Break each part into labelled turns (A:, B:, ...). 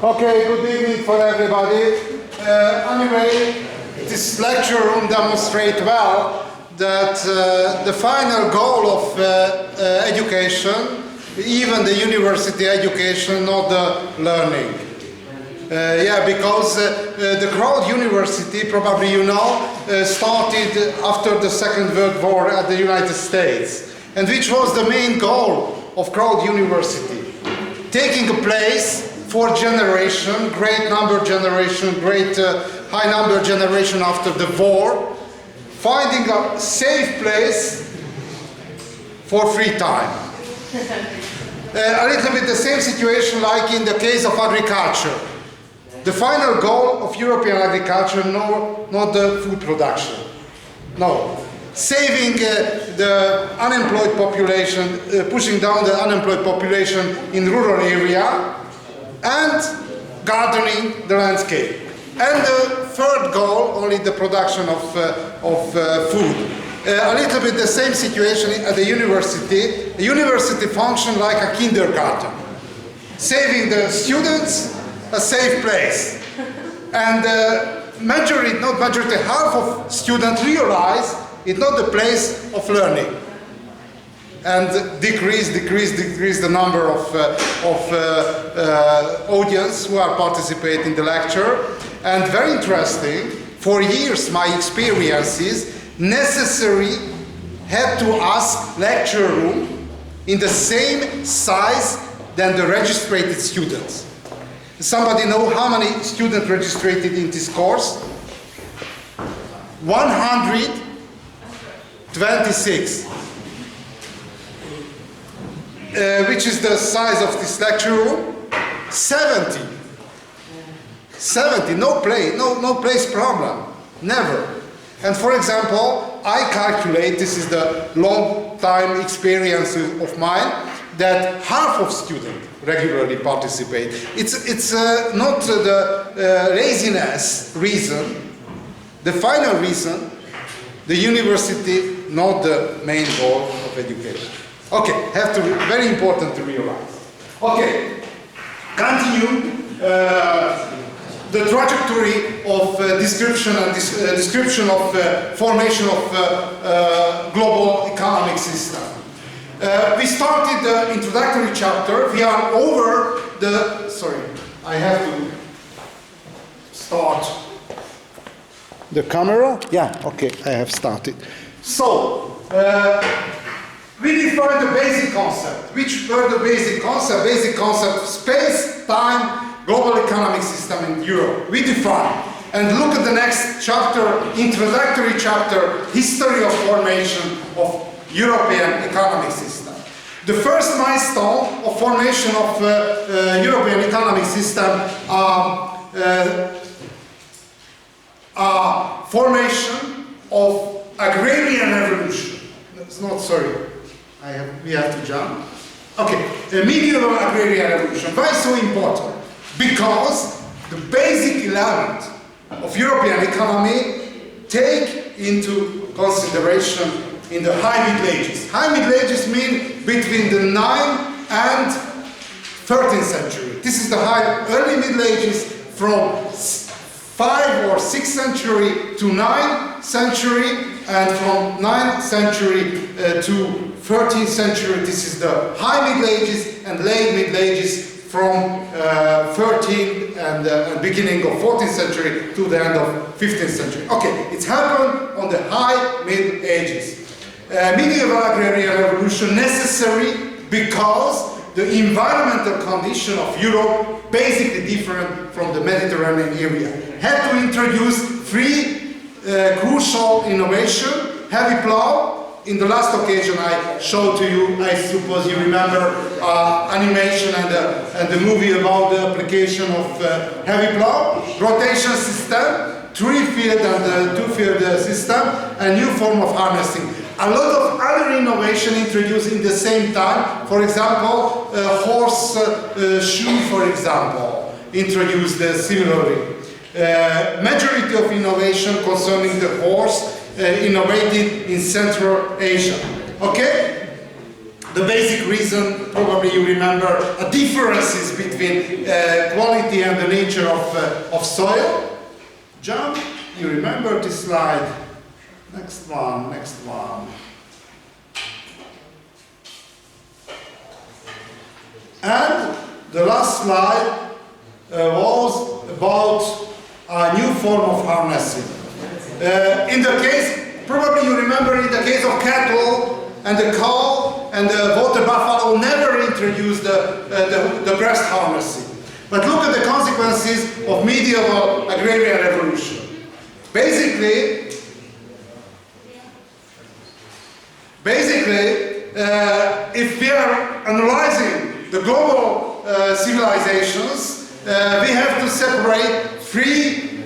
A: Okay, good evening for everybody. Anyway, this lecture room demonstrates well that the final goal of education, even the university education, not the learning. Because the Crowd University, probably you know, started after the Second World War at the United States, and which was the main goal of Crowd University, taking a place for generation, great number generation, great high number generation after the war, finding a safe place for free time. A little bit the same situation like in the case of agriculture. The final goal of European agriculture, no, not the food production. No. Saving the unemployed population, pushing down the unemployed population in rural area, and gardening the landscape. And the third goal, only the production of food. A little bit the same situation at the university. The university functions like a kindergarten, saving the students a safe place. And majority, not majority, half of students realize it's not the place of learning. And decrease the number of audience who are participating in the lecture. And very interesting, for years my experiences necessary had to ask lecture room in the same size than the registered students. Somebody know how many students registered in this course? 126. Which is the size of this lecture room? 70. 70, no place problem, never. And for example, I calculate, this is the long time experience of mine, that half of students regularly participate. It's not the laziness reason, the final reason, the university, not the main goal of education. Okay, have to very important to realize. Okay, continue the trajectory of description and description of formation of global economic system. We started the introductory chapter. We are over the. Sorry, I have to start the camera. Yeah, okay, I have started. So. We defined the basic concept. Which were the basic concept? Basic concept, space, time, global economic system in Europe. We defined. And look at the next chapter, introductory chapter, history of formation of European economic system. The first milestone of formation of European economic system formation of agrarian revolution. It's not, sorry. We have to jump. Okay, the medieval agrarian revolution. Why so important? Because the basic element of European economy take into consideration in the High Middle Ages. High Middle Ages mean between the 9th and 13th century. This is the early Middle Ages from 5th or 6th century to 9th century, and from 9th century to 13th century, this is the High Middle Ages, and late Middle Ages from 13th and beginning of 14th century to the end of 15th century. Okay, it's happened on the High Middle Ages. Medieval agrarian revolution necessary because the environmental condition of Europe basically different from the Mediterranean area. Had to introduce three crucial innovation, heavy plow. In the last occasion I showed to you, I suppose you remember animation and the movie about the application of heavy plow, rotation system, three-field and two-field system, and new form of harnessing. A lot of other innovation introduced in the same time. For example, horse shoe, for example, introduced similarly. Majority of innovation concerning the horse innovated in Central Asia. Okay? The basic reason, probably you remember, differences between quality and the nature of soil. Jump, you remember this slide. Next one, next one. And the last slide was about a new form of harnessing. In the case, probably you remember in the case of cattle and the cow and the water buffalo never introduced the breast harnessing. But look at the consequences of medieval agrarian revolution. Basically, if we are analyzing the global civilizations, we have to separate three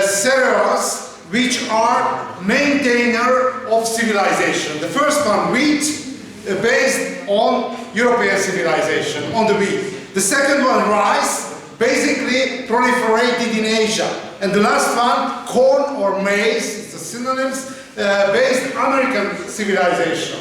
A: cereals which are maintainer of civilization. The first one, wheat, based on European civilization, on the wheat. The second one, rice, basically proliferated in Asia. And the last one, corn or maize, it's the synonyms, based American civilization.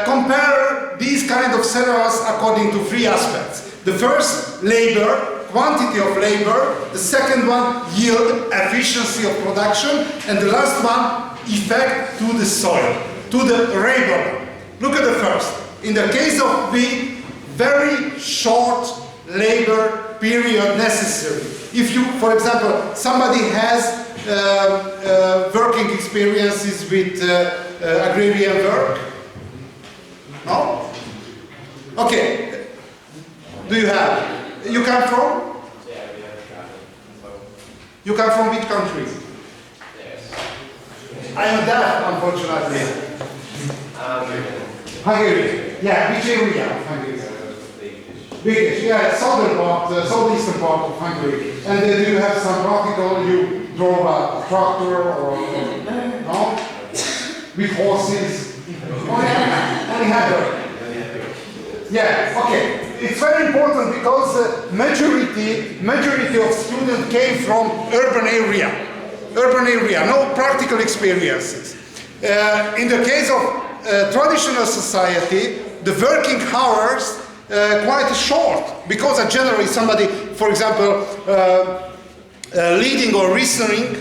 A: Compare these kind of cereals according to three aspects. The first, labor, quantity of labor. The second one, yield, efficiency of production. And the last one, effect to the soil, to the labor. Look at the first. In the case of wheat, very short labor period necessary. If you, for example, somebody has working experiences with agrarian work? No? Okay. Do you have? You come from?
B: Yeah, we have.
A: You come from which country?
B: Yes.
A: I am deaf, unfortunately. Hungary. Yeah, which area of Hungary? Biggish, yeah, southern part, southeastern part of Hungary. And do you have some practical, you drove a tractor or no? With horses? Only handle. Yeah, okay. It's very important because majority of students came from urban area, no practical experiences. In the case of traditional society, the working hours quite short, because generally somebody, for example, reading or listening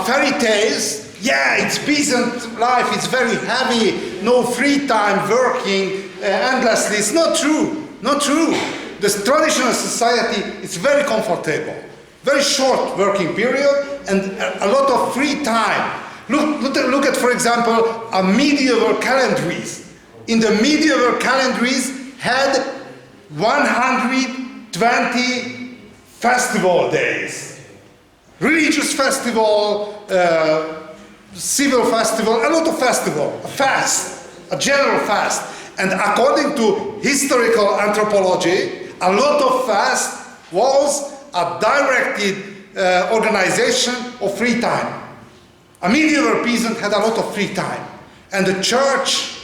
A: fairy tales. Yeah, it's peasant life, it's very heavy, no free time, working endlessly. It's not true, not true. The traditional society is very comfortable, very short working period and a lot of free time. Look at, for example, a medieval calendaries. In the medieval calendaries had 120 festival days. Religious festival, civil festival, a lot of festival, a fast, a general fast. And according to historical anthropology, a lot of fast was a directed organization of free time. A medieval peasant had a lot of free time. And the church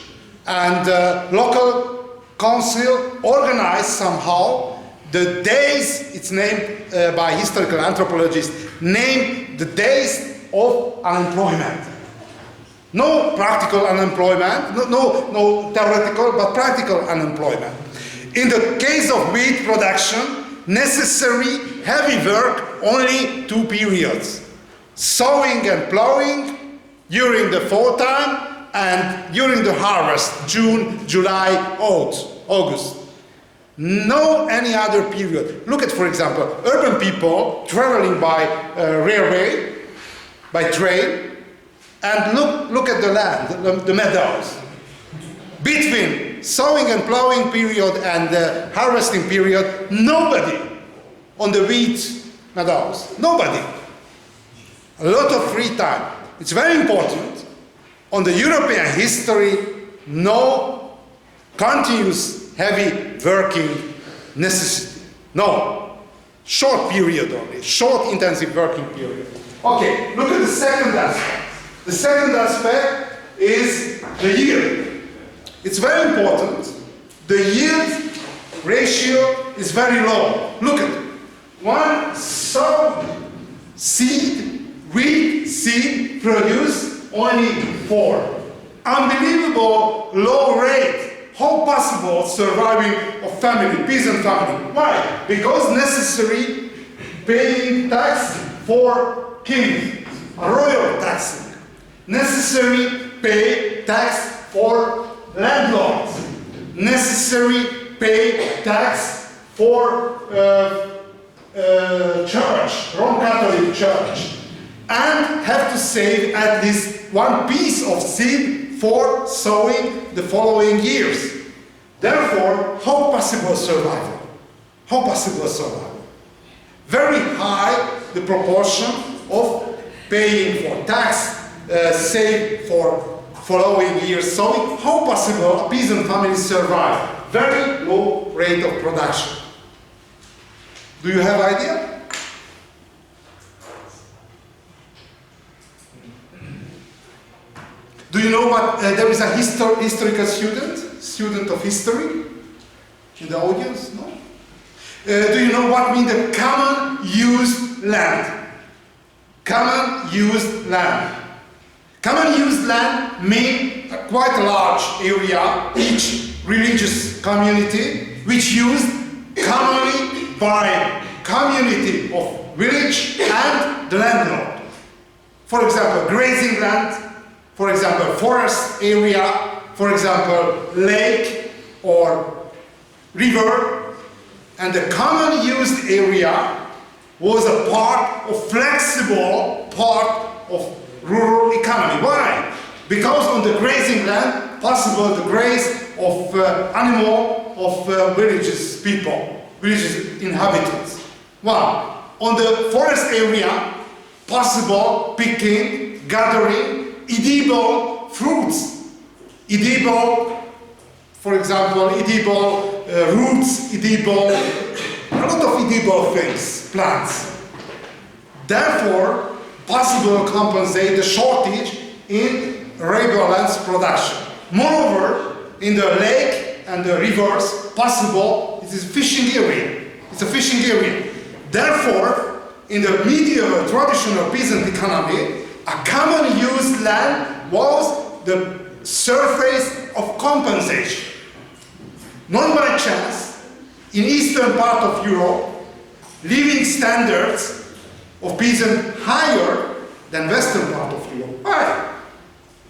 A: and local council organized somehow the days, it's named by historical anthropologists, named the days of unemployment. No practical unemployment, no theoretical, but practical unemployment. In the case of wheat production, necessary heavy work, only 2 periods. Sowing and plowing during the fall time and during the harvest, June, July, August. No any other period. Look at, for example, urban people traveling by railway, by train, and look at the land, the meadows. Between sowing and plowing period and the harvesting period, nobody on the wheat meadows. Nobody. A lot of free time. It's very important. On the European history, no continuous heavy working necessity. No. Short period only. Short intensive working period. Okay, look at the second aspect. The second aspect is the yield. It's very important. The yield ratio is very low. Look at it. One sow seed, wheat seed produce only 4. Unbelievable low rate. how possible surviving of family, peasant family. Why? Because necessary paying tax for king, a royal taxing. Necessary pay tax for landlords. Necessary pay tax for church, Roman Catholic Church. And have to save at least one piece of seed for sowing the following years. Therefore, how possible survival? How possible survival? Very high the proportion of paying for tax, save for following years sowing. How possible a peasant family survive? Very low rate of production. Do you have idea? Do you know what, there is a historical student of history in the audience, no? Do you know what means the common used land? Common used land. Common used land means quite a large area, each religious community, which used commonly by community of village and the landlord. For example, grazing land, for example, forest area, for example, lake or river, and the common used area was a part of flexible part of rural economy. Why? Because on the grazing land, possible the graze of animal of villages people, villages inhabitants. One, on the forest area, possible picking, gathering edible fruits, edible, for example, edible roots, edible, a lot of edible things, plants. Therefore, possible compensate the shortage in arable lands production. Moreover, in the lake and the rivers, possible it is fishing area. It's a fishing area. Therefore, in the medieval traditional peasant economy, a common used land was the surface of compensation. Not by chance, in eastern part of Europe, living standards of peasant higher than western part of Europe. Why?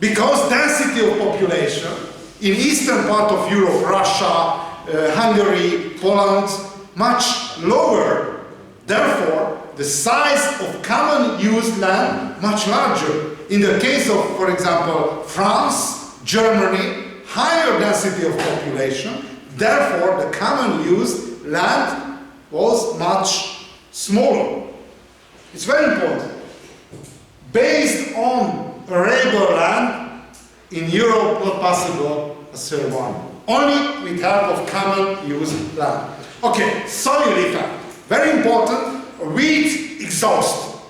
A: Because density of population in eastern part of Europe, Russia, Hungary, Poland, much lower. Therefore, the size of common used land much larger. In the case of, for example, France, Germany, higher density of population, therefore the common used land was much smaller. It's very important. Based on arable land, in Europe not possible a survival. Only with help of common used land. Okay, soil effect. Very important. Wheat exhaust.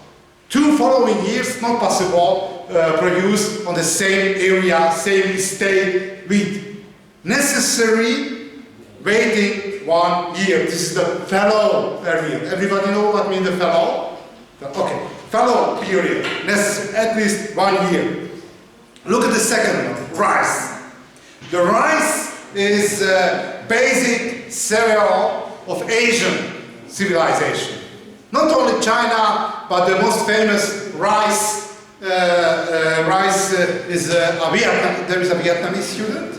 A: 2 following years not possible produce on the same area, same estate wheat. Necessary waiting 1 year. This is the fallow period. Everybody know what means the fallow? Okay, fallow period. Necessary at least 1 year. Look at the second one, rice. The rice is basic cereal of Asian civilization. Not only China, but the most famous rice is a Vietnam. There is a Vietnamese student.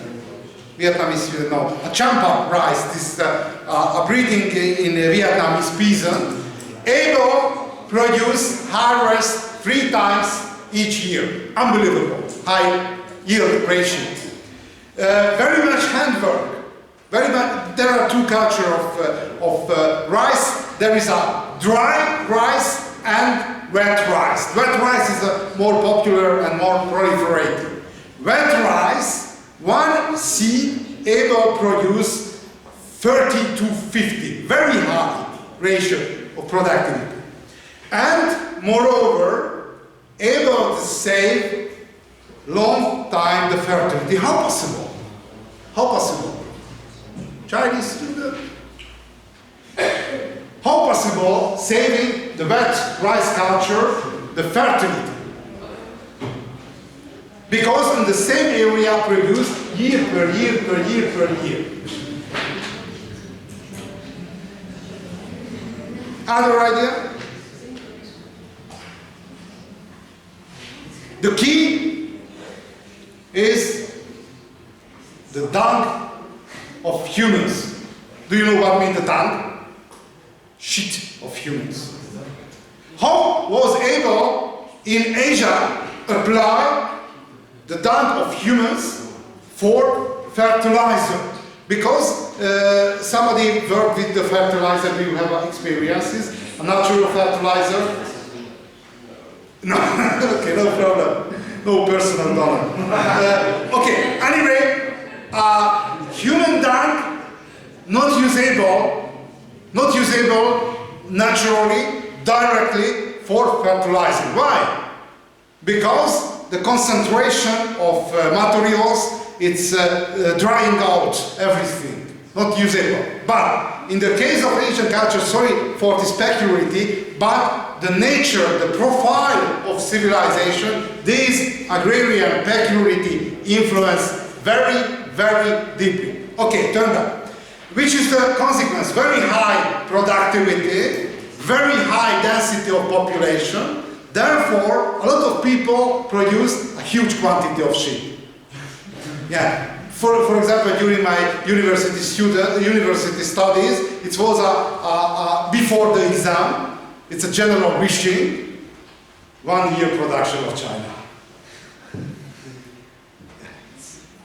A: No, a champa rice. This is a breeding in Vietnamese peasant, able produce harvest 3 times each year. Unbelievable high yield ratio. Very much handwork. Very much. There are 2 cultures of rice. There is a dry rice and wet rice. Wet rice is more popular and more proliferated. Wet rice, 1 seed able produce 30 to 50. Very high ratio of productivity. And moreover, able to save long time the fertility. How possible? How possible? Chinese student? How possible saving the wet rice culture, the fertility? Because in the same area produce year per year per year per year. Other idea? The key is the dung of humans. Do you know what means the dung? Shit of humans. How was able in Asia apply the dung of humans for fertilizer? Because somebody worked with the fertilizer, do you have experiences? A natural fertilizer? No, okay, no problem. No personal dollar. Okay, anyway, human dung not usable naturally, directly for fertilizing. Why? Because the concentration of materials, it's drying out everything, not usable. But in the case of Asian culture, sorry for this peculiarity, but the nature, the profile of civilization, this agrarian peculiarity influence very, very deeply. Okay, turn back. Which is the consequence? Very high productivity, very high density of population. Therefore, a lot of people produce a huge quantity of sheep. Yeah. For example, during my university studies, it was before the exam. It's a general wishing. 1 year production of China.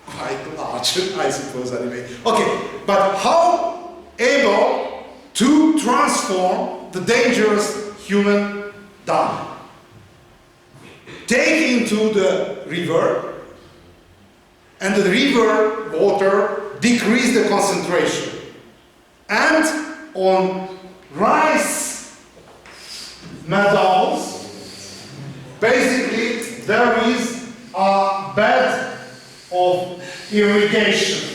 A: Quite large, I suppose, anyway. Okay, but how able to transform the dangerous human dung? Take into the river, and the river water decrease the concentration. And on rice meadows, basically there is a bed of irrigation,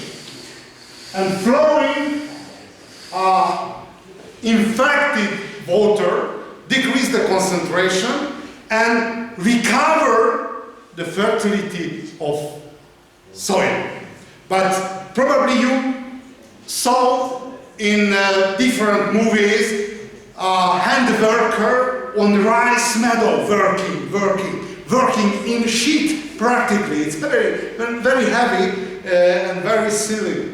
A: and flowing infected water decrease the concentration and recover the fertility of soil. But probably you saw in different movies hand worker on rice meadow working in sheet practically. It's very, very heavy and very silly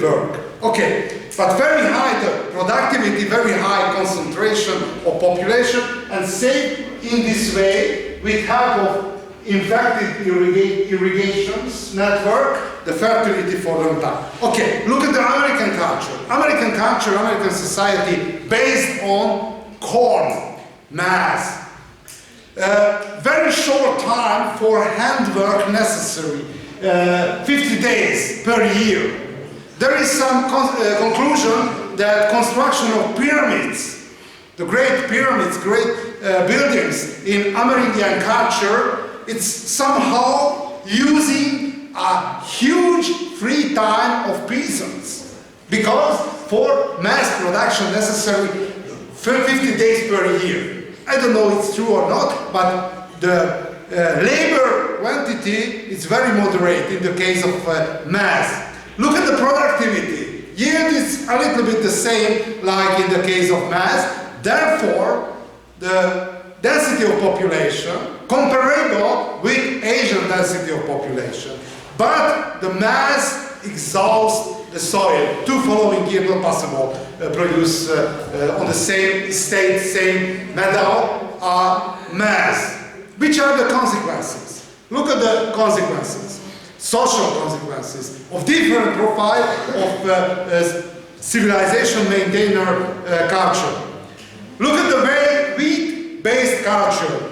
A: work. Okay, but very high productivity, very high concentration of population, and same in this way with help of infected irrigations network, the fertility for long time. Okay, look at the American culture. American society based on corn, maize. Very short time for handwork necessary, 50 days per year. There is some conclusion that construction of pyramids, the great pyramids, great buildings in Amerindian culture, it's somehow using a huge free time of peasants, because for mass production necessary 50 days per year. I don't know if it's true or not, but the labor quantity is very moderate in the case of mass. Look at the productivity. Yield is a little bit the same like in the case of mass. Therefore, the density of population comparable with Asian density of population. But the mass exhausts the soil. Two following years not possible produce on the same estate, same meadow, mass. Which are the consequences? Look at the consequences. Social consequences of different profile of civilization maintainer culture. Look at the very wheat-based culture,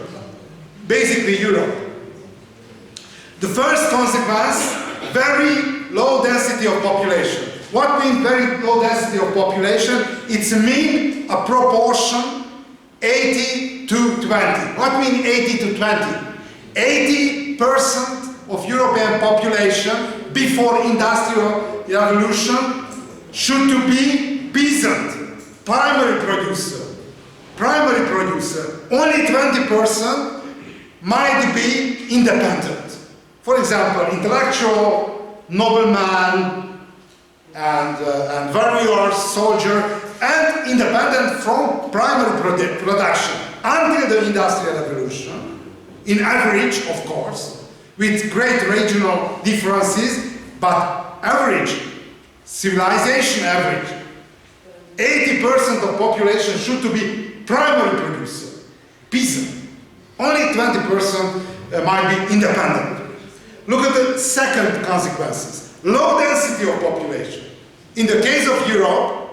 A: basically Europe. The first consequence, very low density of population. What means very low density of population? It's mean a proportion 80 to 20. What means 80 to 20? 80% of European population before Industrial Revolution should to be peasant, primary producer. Only 20% might be independent. For example, intellectual, nobleman, and warrior, soldier, and independent from primary production until the Industrial Revolution, in average, of course, with great regional differences, but average, civilization average, 80% of population should to be primary producer, peasant. Only 20% might be independent. Look at the second consequences. Low density of population. In the case of Europe,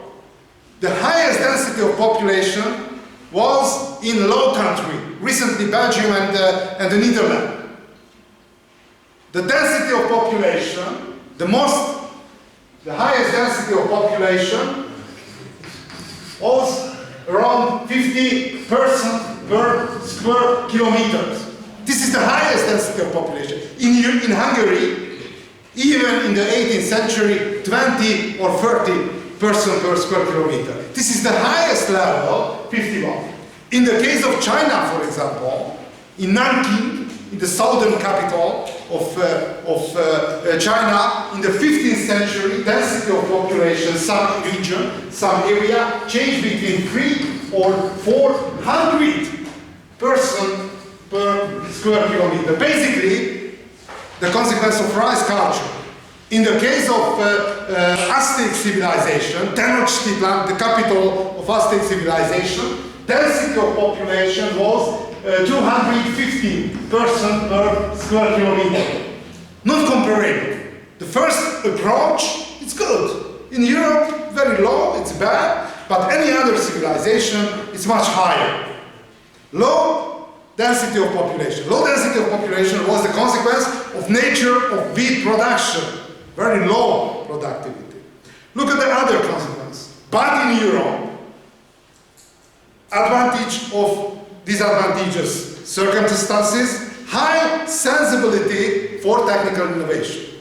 A: the highest density of population was in Low Country, recently Belgium and the Netherlands. The density of population, the highest density of population was around 50% per square kilometers. This is the highest density of population. In Hungary, even in the 18th century, 20 or 30% per square kilometer. This is the highest level, 51. In the case of China, for example, in Nanking, in the southern capital of China, in the 15th century, density of population, some region, some area, changed between 3 or 400 person per square kilometer. Basically, the consequence of rice culture. In the case of Aztec civilization, Tenochtitlan, the capital of Aztec civilization, density of population was 250 person per square kilometer. Not comparable. The first approach, it's good. In Europe, very low, it's bad, but any other civilization is much higher. Low density of population. Low density of population was the consequence of nature of wheat production. Very low productivity. Look at the other consequence. But in Europe, advantage of disadvantageous circumstances, high sensibility for technical innovation.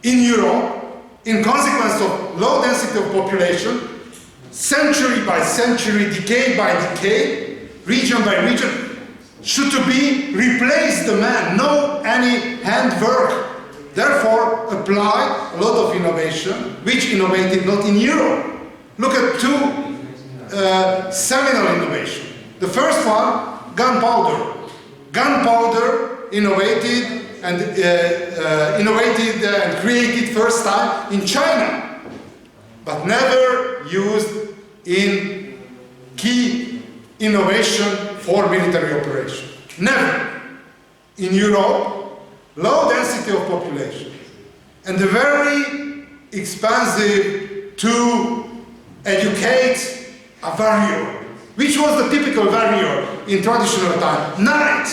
A: In Europe, in consequence of low density of population, century by century, decade by decade, region by region, should to be replace the man, no any handwork. Therefore, apply a lot of innovation, which innovated not in Europe. Look at two seminal innovations. The first one, gunpowder. Gunpowder innovated and created first time in China, but never used in key innovation for military operation. Never. In Europe, low density of population and the very expensive to educate a warrior. Which was the typical warrior in traditional time? Knight.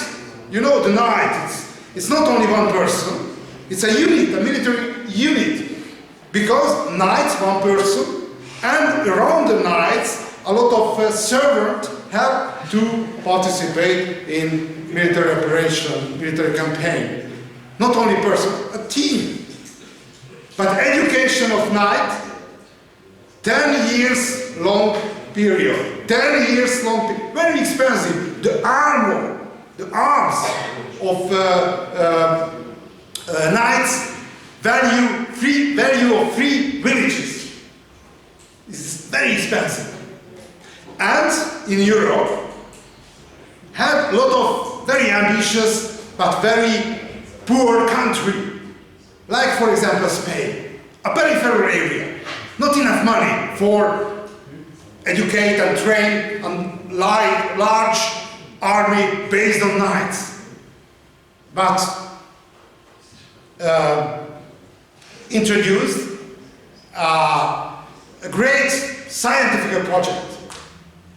A: You know the knight. It's not only one person. It's a unit, a military unit. Because knights, one person, and around the knights, a lot of servants have to participate in military operation, military campaign. Not only person, a team. But education of knight, 10 years long period. 10 years long period. Very expensive. The armor, the arms of knights value of 3 villages. This is very expensive. And in Europe, had a lot of very ambitious but very poor country. Like, for example, Spain. A peripheral area. Not enough money for educate and train a large army based on knights. But introduced a great scientific project.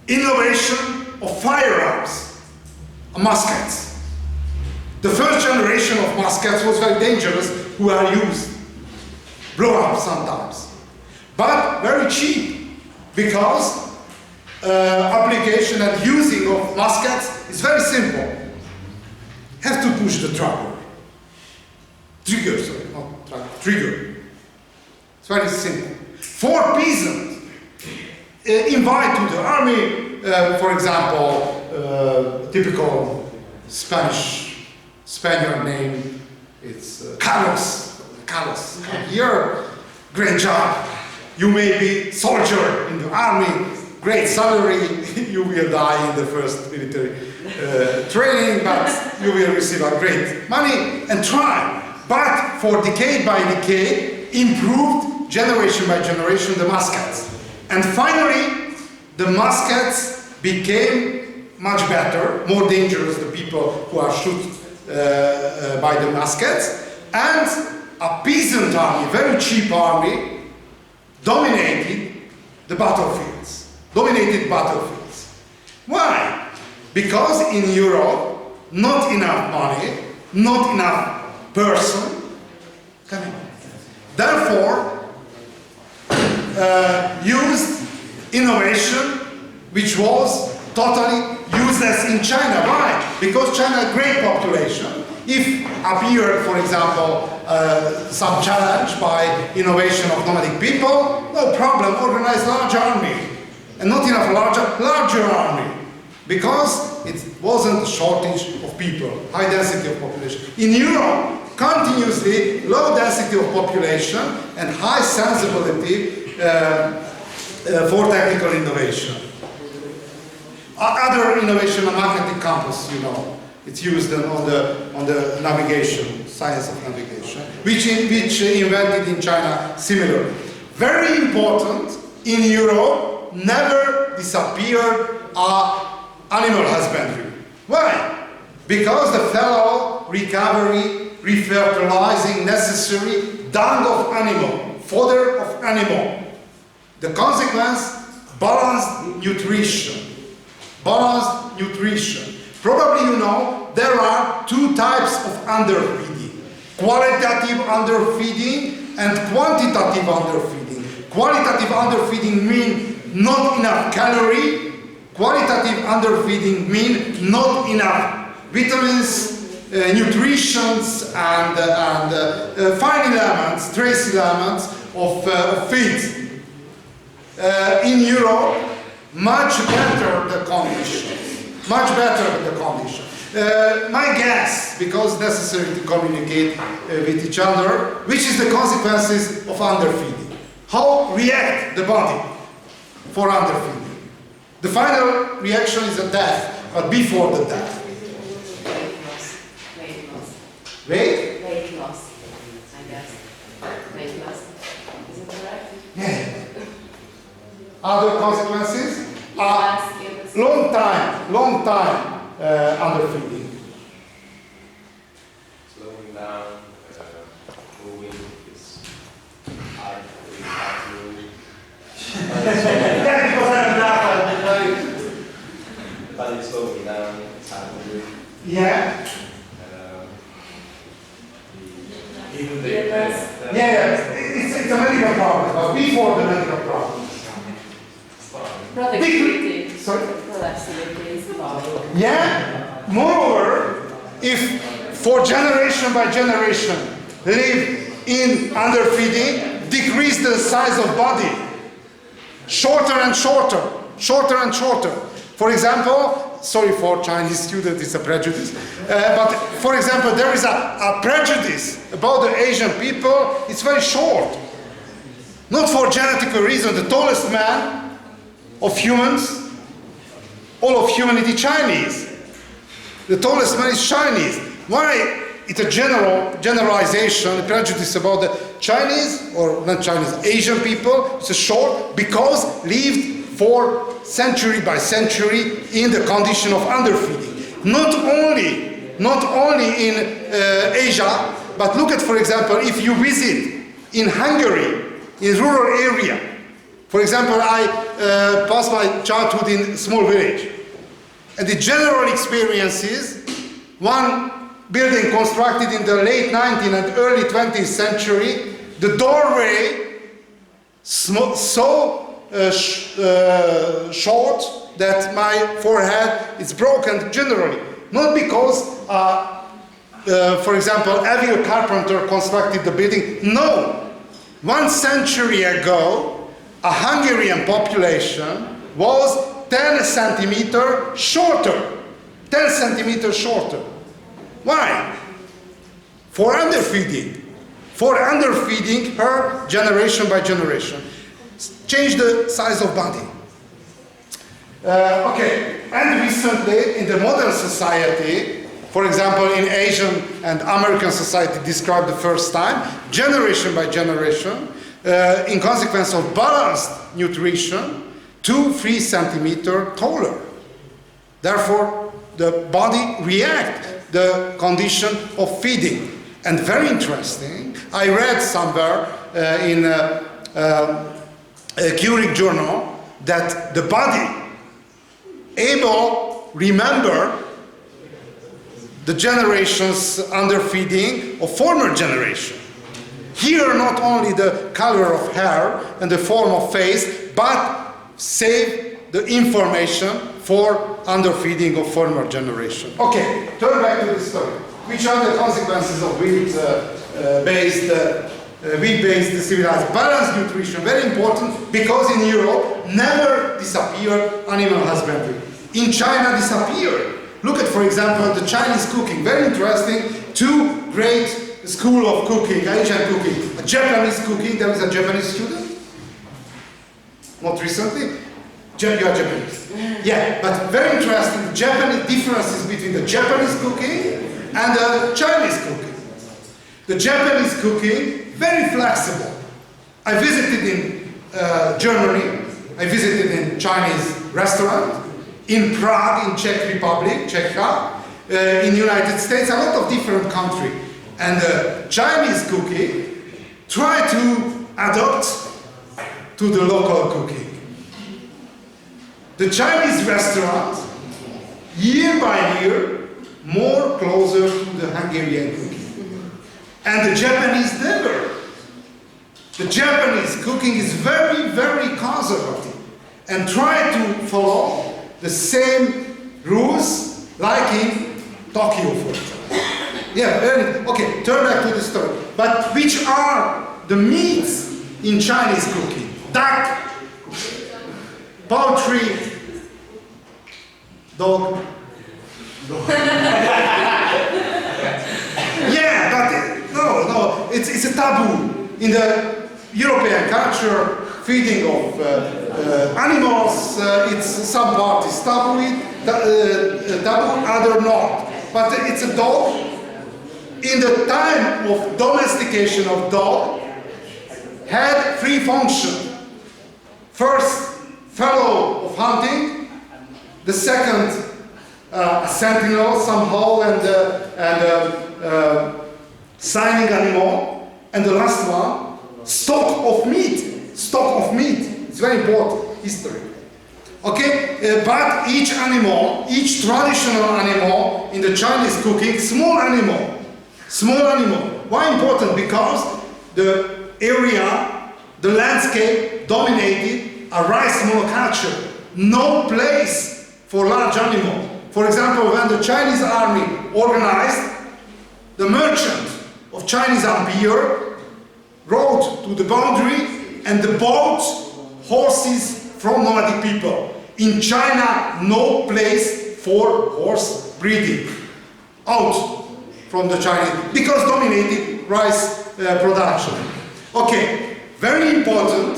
A: Innovation of firearms, muskets. The first generation of muskets was very dangerous, who are used, blow up sometimes. But very cheap, because application and using of muskets is very simple. Have to push the trigger. Trigger, not trigger, trigger. It's very simple. For peasants, invite to the army, for example, typical Spaniard name, It's Carlos. Carlos, come here. Great job. You may be soldier in the army. Great salary. You will die in the first military training, but you will receive a great money and try. But for decade by decade, improved generation by generation the muskets. And finally, the muskets became much better, more dangerous, the people who are shot by the muskets, and a peasant army, very cheap army, dominated the battlefields. Why? Because in Europe, not enough money, not enough person coming. Therefore, used innovation which was totally useless in China. Why? Because China had great population. If appeared, for example, some challenge by innovation of nomadic people, no problem, organize large army. And not enough larger army. Because it wasn't a shortage of people, high density of population. In Europe, continuously low density of population and high sensibility for technical innovation. Other innovation, a magnetic compass, you know, it's used on the navigation, science of navigation, which invented in China similarly. Very important, in Europe, never disappeared animal husbandry. Why? Because the fellow recovery, refertilizing necessary dung of animal, fodder of animal. The consequence, balanced nutrition. Balanced nutrition. Probably you know there are two types of underfeeding. Qualitative underfeeding and quantitative underfeeding. Qualitative underfeeding means not enough calorie. Qualitative underfeeding means not enough vitamins, nutritions and fine elements, trace elements of feed. In Europe, much better the conditions. Much better the condition. My guess, because necessary to communicate with each other, which is the consequences of underfeeding. How react the body for underfeeding? The final reaction is a death, but before the death.
C: Weight loss.
A: Weight?
C: Weight loss, I guess. Weight loss. Is it correct?
A: Yeah. Other consequences are
C: Yes.
A: long time underfeeding.
B: Slowing down, moving is hard, really hard to move.
A: Yeah, because I'm not.
B: But it's slowing down, it's hard to move.
A: Yeah.
B: Even
A: Yeah, it's a medical problem, but before the medical problem.
C: Productivity.
A: Sorry?
C: Productivity is problem.
A: Yeah. Moreover, if for generation by generation live in underfeeding, decrease the size of body, shorter and shorter, shorter and shorter. For example, sorry for Chinese students, it's a prejudice, but for example, there is a prejudice about the Asian people. It's very short. Not for genetic reason. The tallest man of humans, all of humanity, Chinese. The tallest man is Chinese. Why? It's a generalization, a prejudice about the Chinese, or not Chinese, Asian people. It's a short because lived for century by century in the condition of underfeeding. Not only in Asia, but look at, for example, if you visit in Hungary, in rural area. For example, I passed my childhood in a small village. And the general experience is one building constructed in the late 19th and early 20th century, the doorway so short that my forehead is broken generally. Not because, for example, evil carpenter constructed the building. No. 1 century ago, a Hungarian population was 10 centimeters shorter. 10 centimeters shorter. Why? for underfeeding her generation by generation. Change the size of body. Okay, and recently in the modern society, for example in Asian and American society described the first time, generation by generation, in consequence of balanced nutrition, 2-3 centimeters taller. Therefore, the body reacts the condition of feeding. And very interesting, I read somewhere in a Curie journal that the body able remember the generations underfeeding of former generation. Here not only the color of hair and the form of face, but save the information for underfeeding of former generation. Okay, turn back to the story. Which are the consequences of wheat-based civilized balanced nutrition? Very important, because in Europe never disappeared animal husbandry. In China disappeared. Look at, for example, the Chinese cooking. Very interesting. 2 great school of cooking, Asian cooking. A Japanese cooking. There is a Japanese student. Not recently. You are Japanese. Yeah, but very interesting. The Japanese differences between the Japanese cooking and the Chinese cooking. The Japanese cooking, very flexible. I visited in Germany, I visited in Chinese restaurant, in Prague, in Czech Republic, Czechia, in United States, a lot of different countries. And the Chinese cooking try to adapt to the local cooking. The Chinese restaurant, year by year, more closer to the Hungarian cooking. And the Japanese never. The Japanese cooking is very, very conservative and try to follow the same rules like in Tokyo, for example. Yeah, okay, turn back to the story. But which are the meats in Chinese cooking? Duck, poultry, dog. Yeah, but no, it's a taboo in the European culture. Feeding of animals, it's some parties taboo, other not. But it's a dog. In the time of domestication of dog, had 3 functions. First, fellow of hunting. The second, a sentinel somehow and signing animal. And the last one, stock of meat. Stock of meat. It's very important. History. Okay, but each animal, each traditional animal in the Chinese cooking, small animal. Small animal. Why important? Because the area, the landscape dominated a rice monoculture. No place for large animal. For example, when the Chinese army organized, the merchant of Chinese Empire rode to the boundary and the boats, horses from nomadic people. In China, no place for horse breeding. Out from the Chinese, because dominated rice production. Okay, very important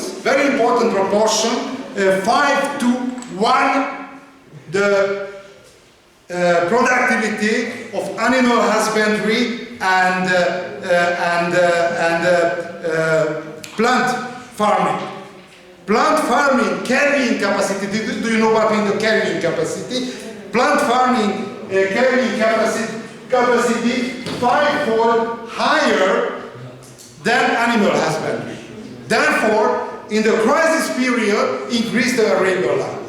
A: proportion, 5 to 1, the productivity of animal husbandry and plant farming. Plant farming carrying capacity. Do you know what means the carrying capacity? Plant farming carrying capacity 5-fold higher than animal husbandry. Therefore, in the crisis period, increase the arable land,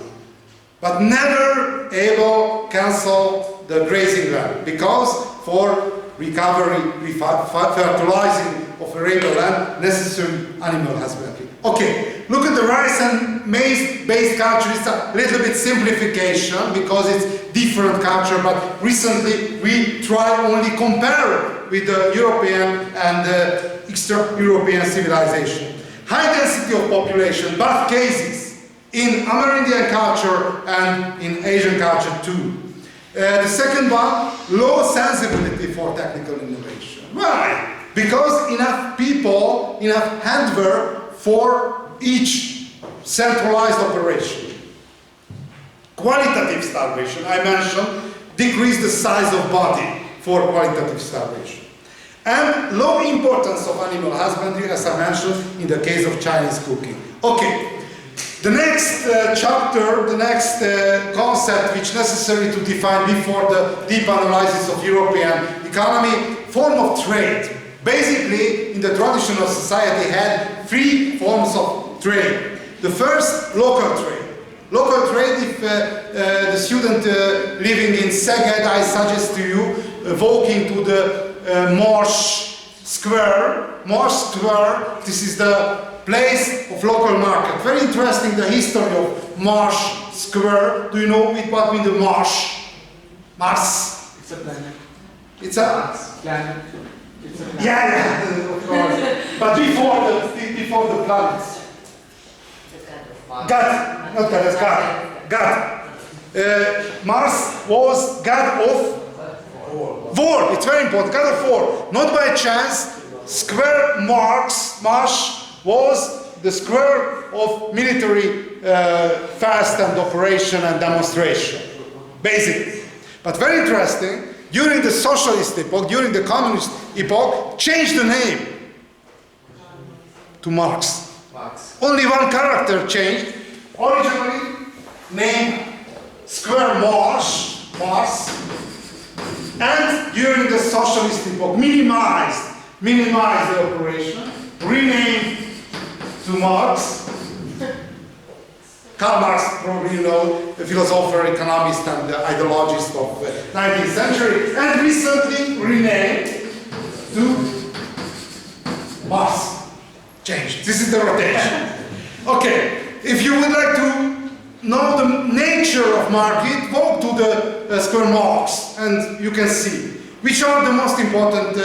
A: but never able cancel the grazing land, because for recovery, fertilizing of arable land, necessary animal husbandry. Okay, look at the rice and maize-based culture. It's a little bit simplification because it's different culture, but recently we try only compare with the European and extra-European civilization. High density of population, both cases, in Amerindian culture and in Asian culture too. The second one, low sensibility for technical innovation. Why? Because enough people, enough handwork for each centralized operation. Qualitative starvation, I mentioned, decrease the size of body for qualitative starvation. And low importance of animal husbandry, as I mentioned, in the case of Chinese cooking. Okay, the next chapter, the next concept which necessary to define before the deep analysis of European economy, form of trade. Basically, in the traditional society had three forms of trade. The first, local trade. Local trade, if the student living in Szeged, I suggest to you walking to the Marsh Square. Marsh Square, this is the place of local market. Very interesting, the history of Marsh Square. Do you know what means the marsh? Mars?
D: It's a planet.
A: It's a
D: Planet. It's a planet.
A: yeah, of course. But before the planets. God, not God, it's God. God. Mars was god of war. It's very important. God of war. Not by chance, square Marsh was the square of military fast and operation and demonstration, basically. But very interesting, during the socialist epoch, during the communist epoch, changed the name to Marx. Only one character changed. Originally named Square Mars, and during the socialist epoch minimized the operation, renamed to Marx. Karl Marx, probably you know, the philosopher, economist, and ideologist of the 19th century, and recently renamed to Mars. Change. This is the rotation. Okay, if you would like to know the nature of market, walk to the square Marx, and you can see which are the most important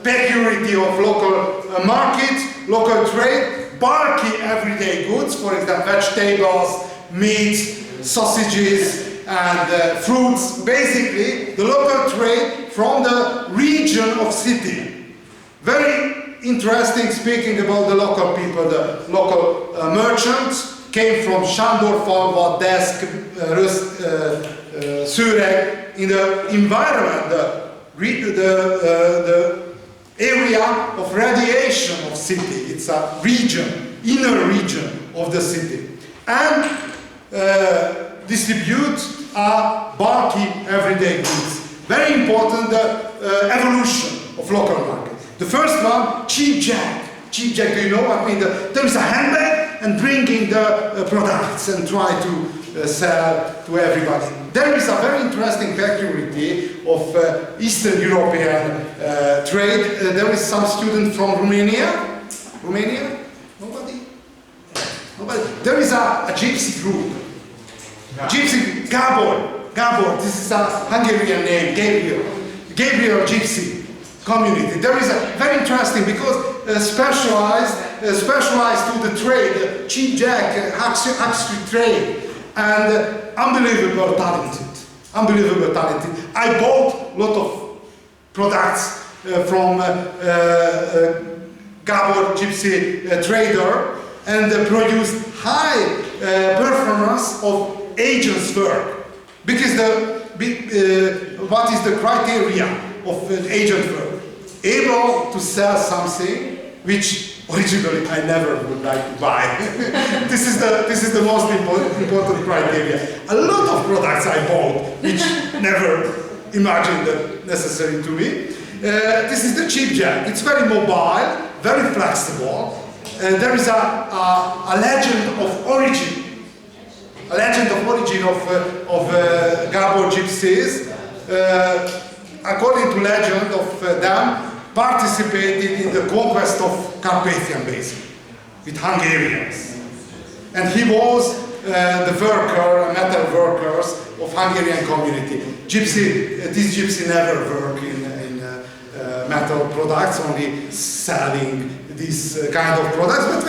A: peculiarity of local market, local trade, bulky everyday goods, for example, vegetables, meat, sausages, and fruits. Basically, the local trade from the region of city. Very interesting, speaking about the local people, the local merchants came from Sándor, Falva, Desk, Szüreg, in the environment, the area of radiation of city. It's a region, inner region of the city. And distribute bulky everyday goods. Very important, the evolution of local market. The first one, cheap jack. Cheap jack, do you know what I mean? There is a handbag and bringing the products and try to sell to everybody. There is a very interesting peculiarity of Eastern European trade. There is some student from Romania. Romania? Nobody? Nobody? There is a gypsy group. Yeah. Gypsy, Gabor, this is a Hungarian name, Gabriel gypsy community. There is a very interesting because specialized to the trade, cheap jack, Hack Street trade, and unbelievable talented. I bought a lot of products from Gabor gypsy trader and produced high performance of agents' work. Because what is the criteria of an agent work? Able to sell something which originally I never would like to buy. This is the most important criteria. A lot of products I bought which never imagined that necessary to me. This is the cheap jack. It's very mobile, very flexible. There is a legend of origin. A legend of origin of Gabor gypsies. According to legend of them, participated in the conquest of Carpathian Basin with Hungarians. And he was the worker, metal workers of Hungarian community. This gypsy never worked in metal products, only selling this kind of products, but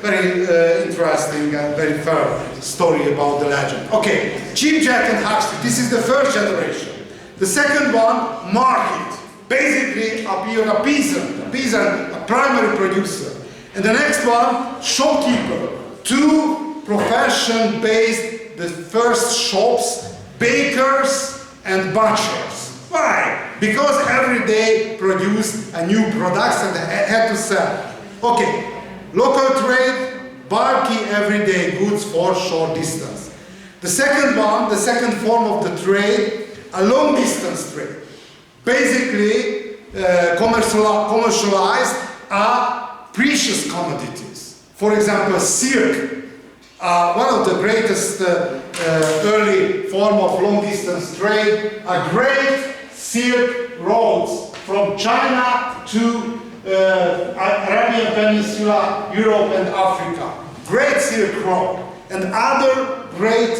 A: very interesting and very fair story about the legend. Okay, cheap jack and Hack Street, this is the first generation. The second one, market. Basically, you're a peasant, a primary producer. And the next one, shopkeeper. Two profession-based, the first shops, bakers and butchers. Why? Because every day produce a new products and had to sell. Okay, local trade, bulky everyday goods for short distance. The second one, the second form of the trade, a long distance trade. Basically, commercialized are precious commodities. For example, silk, one of the greatest early form of long distance trade, a great silk roads from China to Arabian Peninsula, Europe and Africa. Great silk road. And other great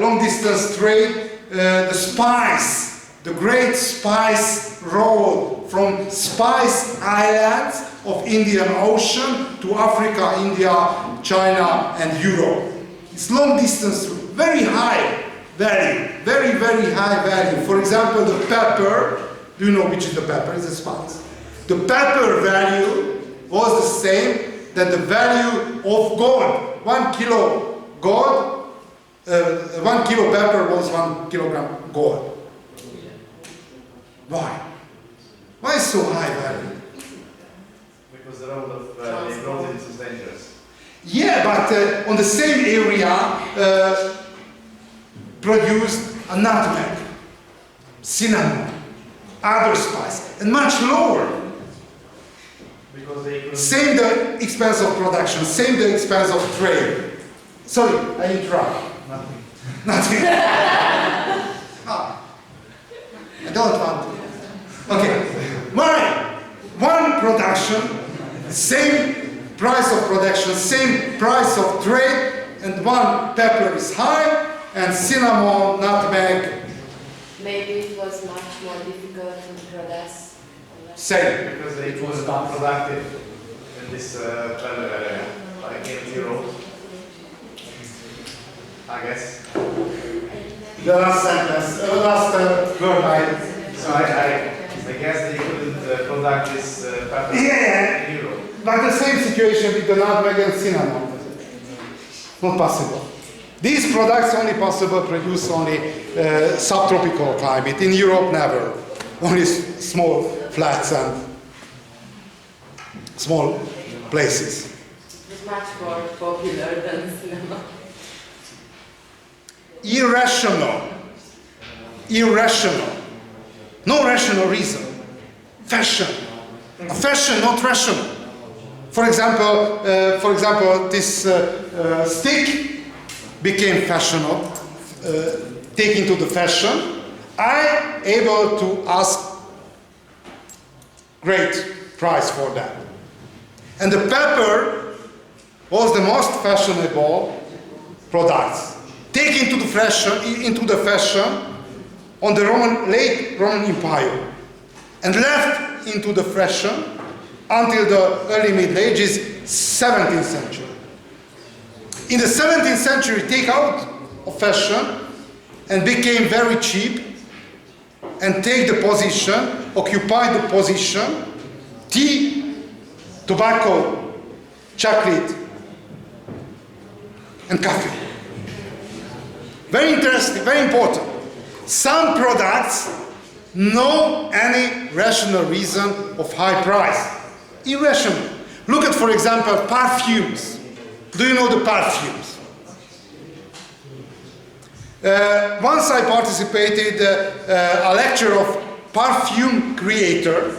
A: long distance trade, the spice, the great spice road from Spice Islands of Indian Ocean to Africa, India, China and Europe. It's long distance, very high value, very, very high value. For example, the pepper, do you know which is the pepper? It's a spice. The pepper value was the same that the value of gold. 1 kilo gold, 1 kilo pepper was 1 kilogram gold. Why? Why is so high value?
B: Because the road of explosives is dangerous.
A: Yeah, but on the same area produced a nutmeg, cinnamon, other spice, and much lower.
B: Because they
A: Same the expense of production, same the expense of trade. Sorry, I interrupt.
B: Nothing.
A: Nothing. I don't want to. Okay. One production, same price of production, same price of trade, and one pepper is high, and cinnamon, nutmeg,
C: Maybe it was much more difficult to produce.
A: same.
B: Because they was not productive in this travel area, like in Europe. I guess.
A: The last sentence, last word
B: So I guess they couldn't product this pepper
A: Yeah.
B: in Europe.
A: But the same situation with the nutmeg and cinnamon. Not possible. These products only possible produce only subtropical climate. In Europe, never. Only small flats and small places.
C: It's much more popular than cinema.
A: Irrational. Irrational. No rational reason. Fashion. A fashion, not rational. For example, this stick became fashionable, taken to the fashion. I able to ask great price for that. And the pepper was the most fashionable products. Taken to the fashion on the late Roman Empire, and left into the fashion until the early Middle Ages, 17th century. In the 17th century, take out of fashion and became very cheap and take the position, occupy the position, tea, tobacco, chocolate, and coffee. Very interesting, very important. Some products no any rational reason of high price. Irrational. Look at, for example, perfumes. Do you know the perfumes? Once I participated a lecture of perfume creator,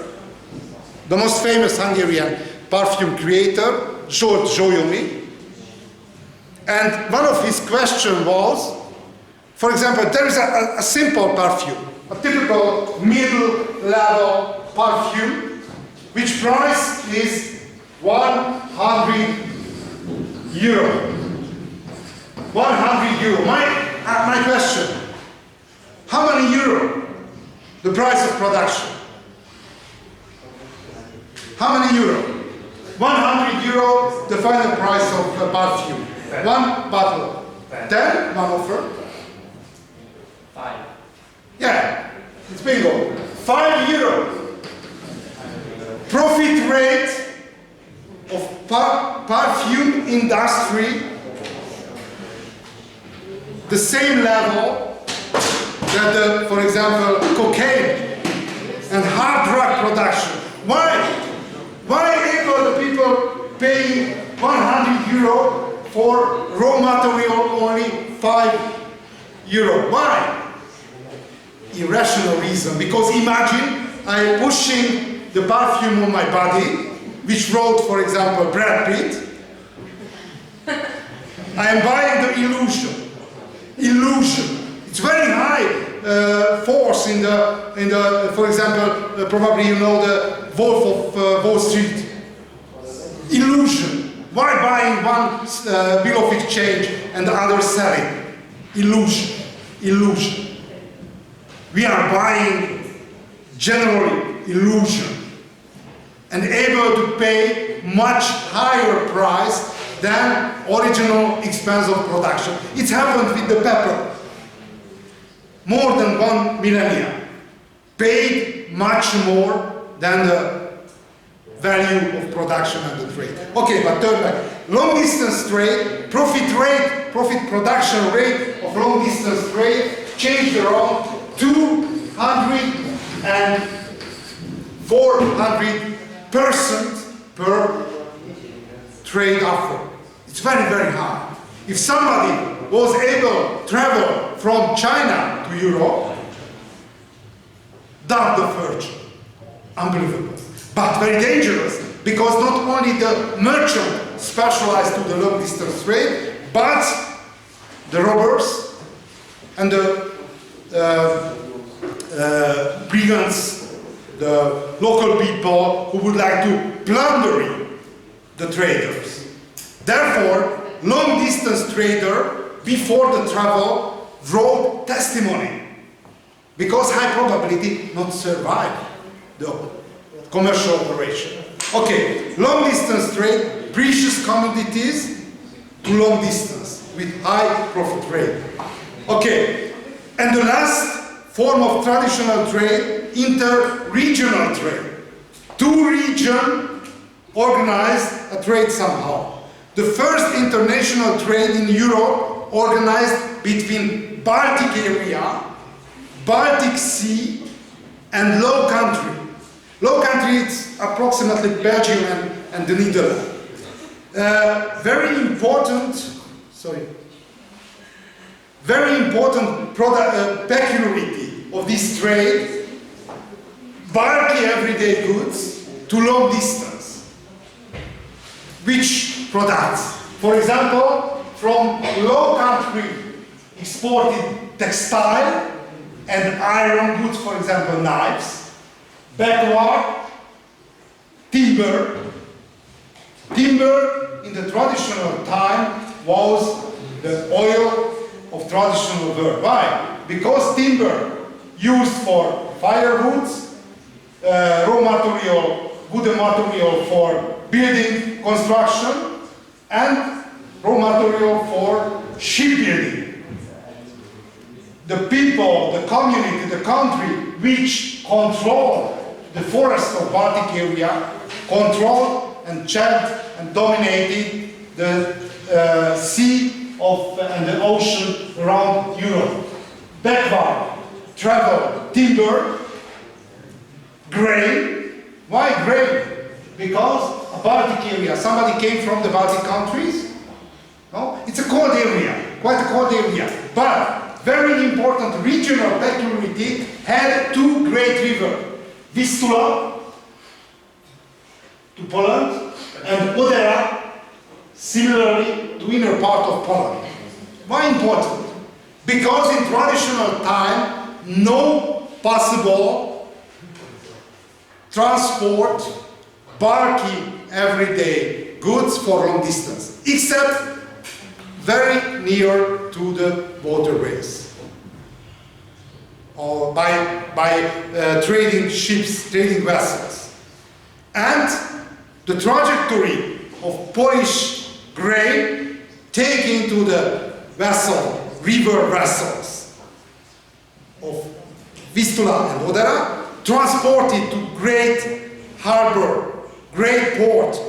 A: the most famous Hungarian perfume creator, Zsolt Zsolyomi. And one of his questions was, for example, there is a simple perfume, a typical middle-level perfume, which price is 100 euro. 100 euro. My question, how many euro the price of production? How many euro? 100 euro, the final price of perfume.
B: 10.
A: One bottle. 10, one offer.
B: 5.
A: Yeah, it's bingo. 5 euro. industry the same level that, for example, cocaine and hard drug production. Why? Why able the people paying 100 euro for raw material only 5 euro? Why? Irrational reason. Because imagine I pushing the perfume on my body, which wrote, for example, Brad Pitt. I am buying the illusion. Illusion. It's very high force in the, for example, probably you know the Wolf of Wall Street. Illusion. Why buying one bill of exchange and the other selling? Illusion. Illusion. We are buying generally illusion and able to pay much higher price than original expense of production. It's happened with the pepper. More than 1 millennia. Paid much more than the value of production and the trade. Okay, but third back. Long distance trade, profit production rate of long distance trade changed around 200 and 400% per trade offer. It's very, very high. If somebody was able to travel from China to Europe, that's the fortune. Unbelievable. But very dangerous, because not only the merchant specialized to the long distance trade, but the robbers and the brigands, the local people who would like to plunder the traders. Therefore, long distance trader before the travel wrote testimony, because high probability not survive the commercial operation. Okay, long distance trade, precious commodities to long distance with high profit rate. Okay, and the last form of traditional trade, inter-regional trade. Two regions organized a trade somehow. The first international trade in Europe organized between Baltic area, Baltic Sea, and Low Country. Low Country is approximately Belgium and the Netherlands. Very important peculiarity of this trade, bulky everyday goods to long distance. Which products? For example, from Low Country exported textile and iron goods, for example, knives. Backward, timber. Timber in the traditional time was the oil of traditional world. Why? Because timber used for firewoods, raw material, wooden material for building construction, and raw material for shipbuilding. The people, the community, the country which control the forest of Baltic area, controlled and checked and dominated the sea and the ocean around Europe. Backward, travel, timber, grain. Why grain? Because a Baltic area, somebody came from the Baltic countries. No? It's a cold area, quite a cold area. But very important regional peculiarity had two great rivers. Vistula to Poland and Odera similarly to inner part of Poland. Why important? Because in traditional time no possible transport bulky everyday goods for long distance, except very near to the waterways. Or by trading ships, trading vessels. And the trajectory of Polish grain taken to the vessel, river vessels of Vistula and Odera, transported to great harbor, great port,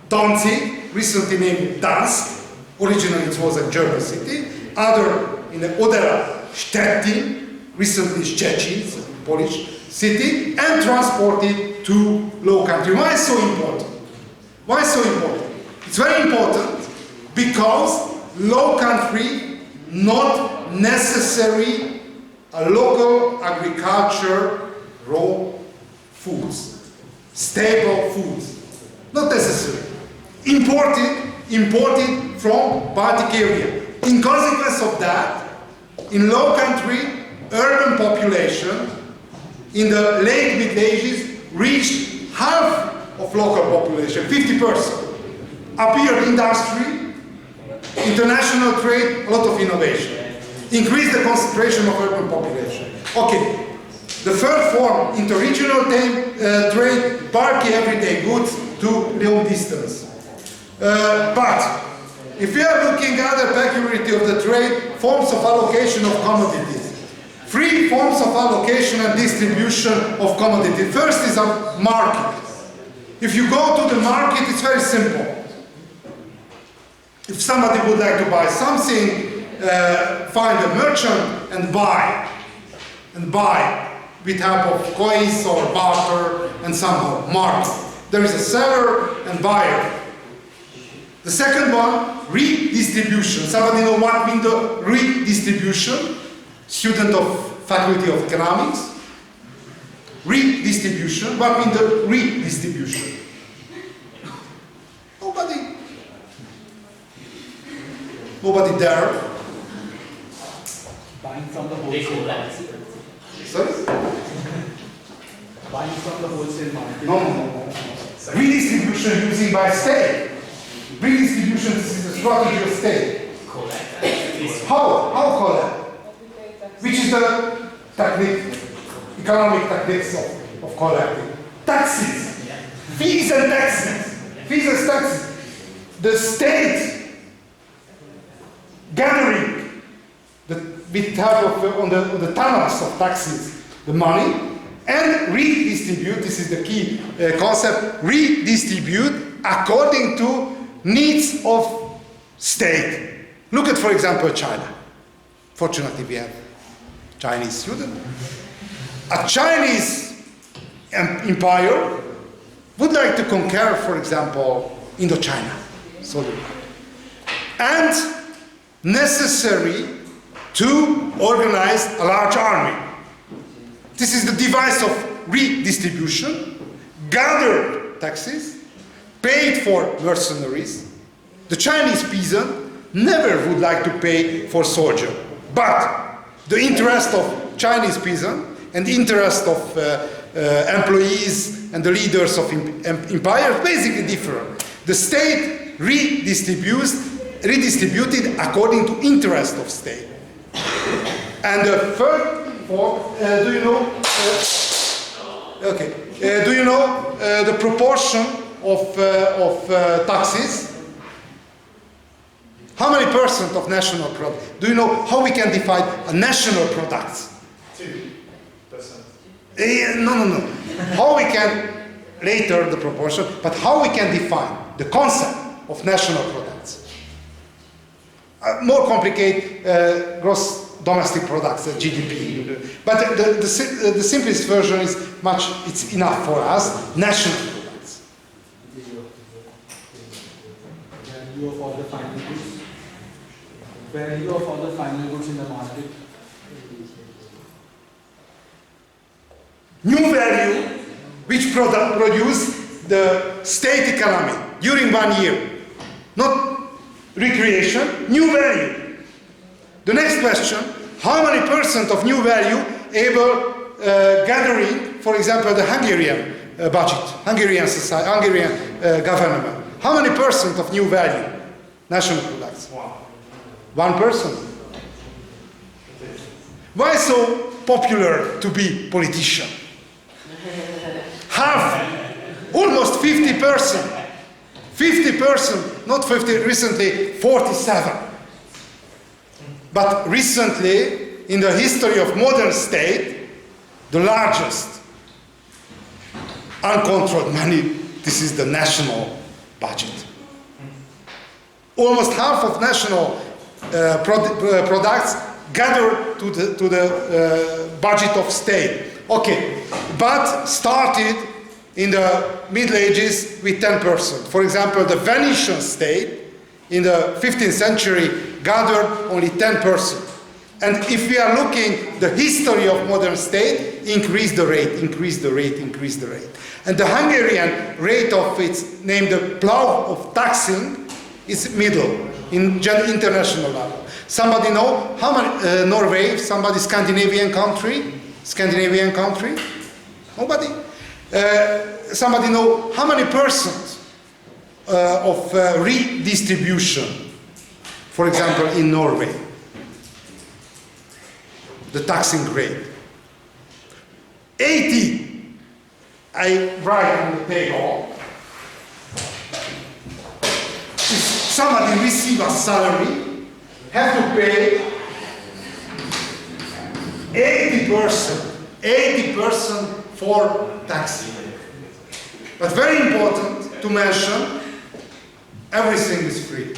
A: Danzig, recently named Dansk. Originally it was a German city. Other in the Odera, Stettin, recently Szczecin, Polish city, and transported to low country. Why is so important? Why so important? It's very important because low country not necessary a local agriculture raw foods, stable foods, not necessary. Imported from Baltic area. In consequence of that, in low country, urban population in the late Middle Ages reached half of local population, 50%. Appeared industry, international trade, a lot of innovation. Increased the concentration of urban population. Okay, the third form, interregional trade, bulky everyday goods to long distance. But if we are looking at the peculiarity of the trade, forms of allocation of commodities. Three forms of allocation and distribution of commodities. First is a market. If you go to the market, it's very simple. If somebody would like to buy something, find a merchant and buy with help of coins or barter and somehow market. There is a seller and buyer. The second one, redistribution. Somebody know what means the redistribution? Student of Faculty of Economics. Redistribution. What means the redistribution? Nobody there.
D: Buying from the wholesale market.
A: Sorry?
D: Buying from the wholesale market.
A: No. Redistribution using by state. Redistribution is a strategy of state. How collect? Which is the technique, economic techniques of collecting? Taxes. Fees and taxes. Fees and taxes. The state gathering with help of on the tunnels of taxes the money and redistribute. This is the key concept. Redistribute according to needs of state. Look at, for example, China. Fortunately, we have Chinese student. A Chinese empire would like to conquer, for example, Indochina. And necessary to organize a large army. This is the device of redistribution, gathered taxes, paid for mercenaries. The Chinese peasant never would like to pay for soldier, but the interest of Chinese peasant and the interest of employees and the leaders of empire is basically different. The state redistributed according to interest of state. And the third form, do you know? Do you know the proportion of taxes? How many percent of national product? Do you know how we can define a national product? 2%. No. How we can, later the proportion, but how we can define the concept of national products? More complicated gross domestic products, GDP. But the simplest version is it's enough for us, national products.
D: Value of all the final goods. Value of all the final goods in the market.
A: New value which produce the state economy during 1 year. Not recreation, new value. The next question, how many percent of new value able gathering, for example, the Hungarian budget, Hungarian society, Hungarian government. How many percent of new value? National products. 1%. Why so popular to be politician? Half, almost 50%. 50%, not 50, recently 47. But recently, in the history of modern state, the largest uncontrolled money, this is the national budget. Almost half of national products gathered to the budget of state. Okay, but started in the Middle Ages with 10%. For example, the Venetian state in the 15th century gathered only 10%. And if we are looking the history of modern state, increase the rate. And the Hungarian rate of its named the plow of taxing is middle in international level. Somebody know how many Norway? Somebody Scandinavian country? Nobody. Somebody know how many percent of redistribution, for example, in Norway? The taxing rate. 80. I write on the table. If somebody receives a salary, have to pay 80% for taxing. But very important to mention, everything is free.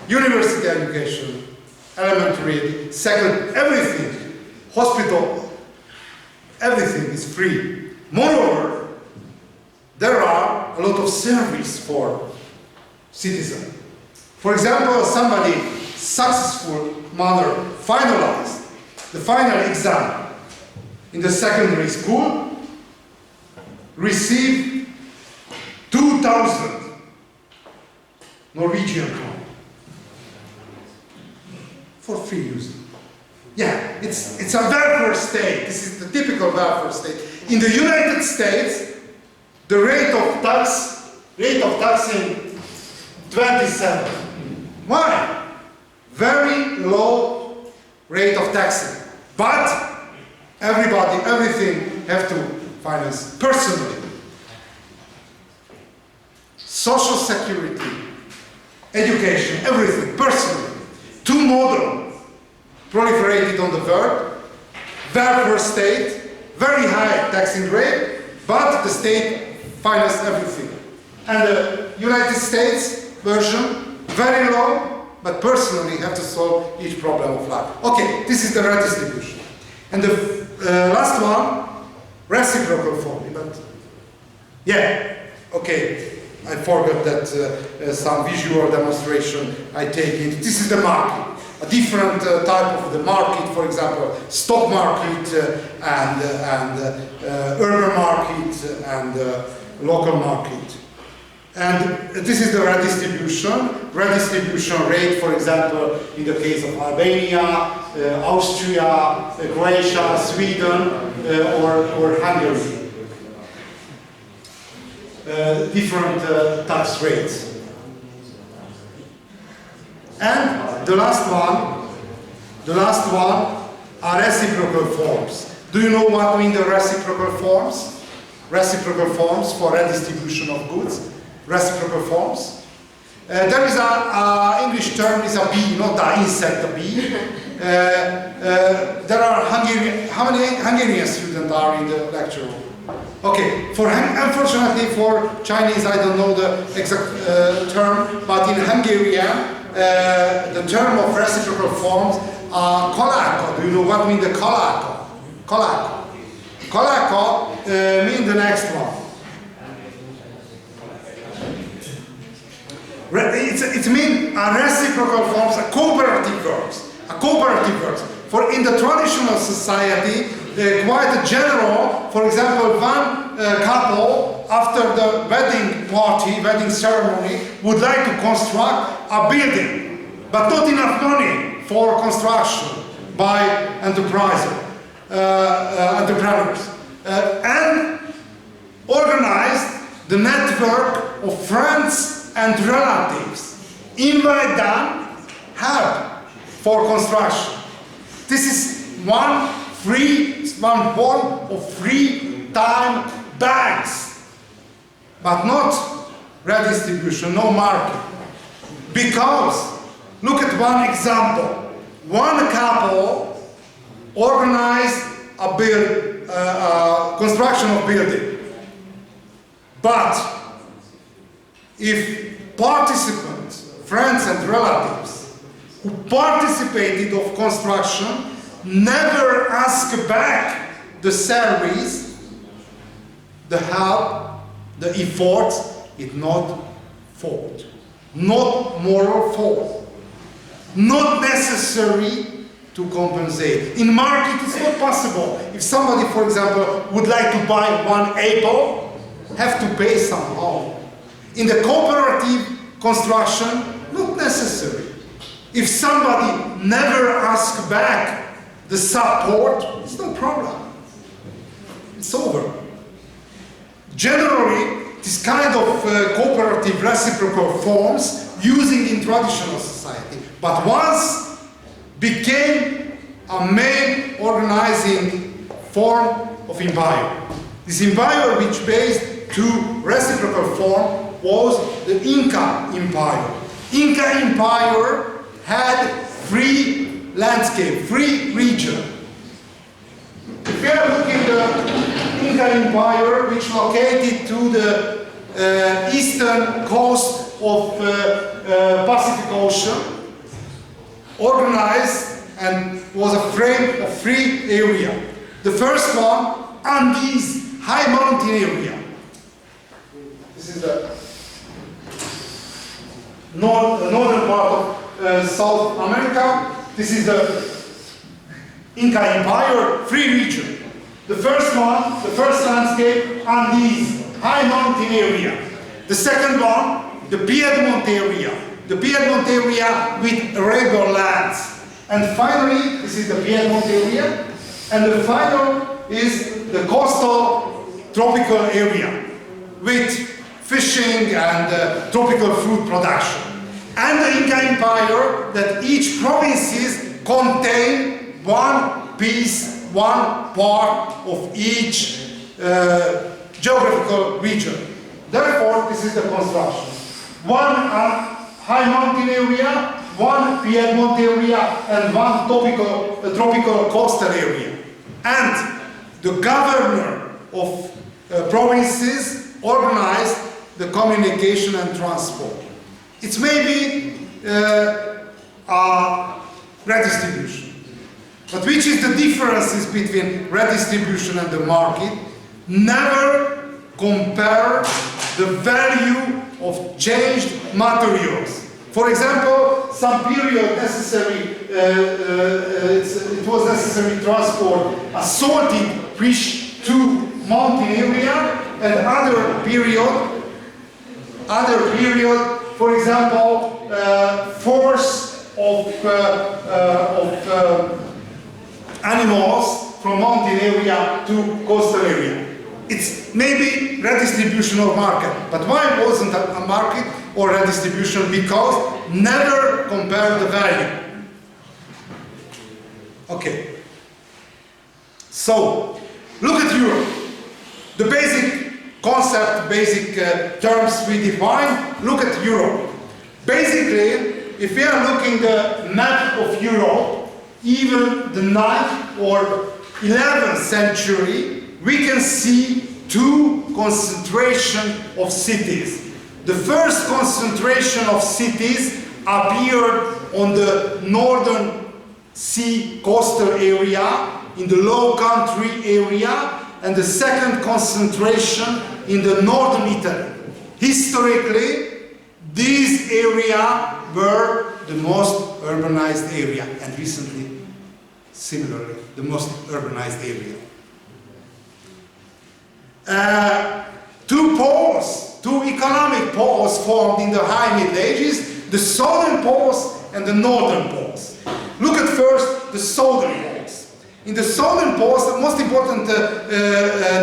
A: University education, elementary, second, everything, hospital, everything is free. Moreover, there are a lot of service for citizens. For example, somebody successful mother finalized the final exam in the secondary school, received 2,000 Norwegian krone for free use. Yeah, it's a welfare state. This is the typical welfare state. In the United States, the rate of taxing 27. Why? Very low rate of taxing. But everybody, everything have to finance personally. Social security, education, everything personally. Too modern, proliferated on the world, welfare state, very high taxing rate, but the state finances everything. And the United States version, very low, but personally have to solve each problem of life. Okay, this is the redistribution. And the last one, reciprocal formula. But yeah, okay, I forgot that some visual demonstration I take it. This is the market. A different type of the market, for example, stock market and urban market and local market. And this is the redistribution rate, for example, in the case of Albania, Austria, Croatia, Sweden, or Hungary. Different tax rates. And the last one are reciprocal forms. Do you know what mean the reciprocal forms? Reciprocal forms for redistribution of goods. Reciprocal forms. There is an English term, is a bee, not an insect, a bee. There are how many Hungarian students are in the lecture room? Okay, unfortunately for Chinese, I don't know the exact term, but in Hungarian, the term of reciprocal forms are kolako. Do you know what means the kolako? Kolako. Kolako means the next one. It means a reciprocal forms, a cooperative works. For in the traditional society, quite general, for example, one couple after the wedding ceremony would like to construct a building, but not enough money for construction by entrepreneurs, and organized the network of friends and relatives, invite them, help for construction. This is one form of free time banks, but not redistribution, no market. Because, look at one example. One couple organized a construction of building. But if participants friends and relatives who participated of construction never ask back the salaries, the help, the efforts. It's not fault, not moral fault, not necessary to compensate. In market, it's not possible. If somebody, for example, would like to buy one apple, have to pay somehow. In the cooperative construction, not necessary. If somebody never asks back the support, it's no problem. It's over. Generally, this kind of cooperative reciprocal forms using in traditional society, but once became a main organizing form of empire. This empire, which based to reciprocal form, was the Inca Empire. Inca Empire had free landscape, free region. If we are looking at the Inca Empire, which located to the eastern coast of Pacific Ocean, organized and was a frame of free area. The first one, Andes, high mountain area. This is the northern part of South America. This is the Inca Empire, free region. The first one, the first landscape, Andes, high mountain area. The second one, the Piedmont area. The Piedmont area with arable lands. And finally, this is the Piedmont area. And the final is the coastal tropical area with fishing and tropical fruit production. And the Inca Empire, that each provinces contain one piece, one part of each geographical region. Therefore, this is the construction. One high mountain area, one Piedmont area, and one tropical coastal area. And the governor of provinces organized the communication and transport. It's maybe a redistribution. But which is the differences between redistribution and the market? Never compare the value of changed materials. For example, some period necessary, it was necessary to transport a salted fish to mountain area, and other period, for example, force of animals from mountain area to coastal area. It's maybe redistribution of market, but why wasn't a market or redistribution? Because never compare the value. Okay. So, look at Europe. The basic concept, basic terms we define, look at Europe. Basically, if we are looking at the map of Europe, even the 9th or 11th century, we can see two concentrations of cities. The first concentration of cities appeared on the northern sea coastal area, in the low country area, and the second concentration in the northern Italy. Historically, these areas were the most urbanized area, and recently, similarly, the most urbanized area. Two economic poles formed in the high Middle Ages, the southern poles and the northern poles. Look at first the southern poles. In the southern poles, the most important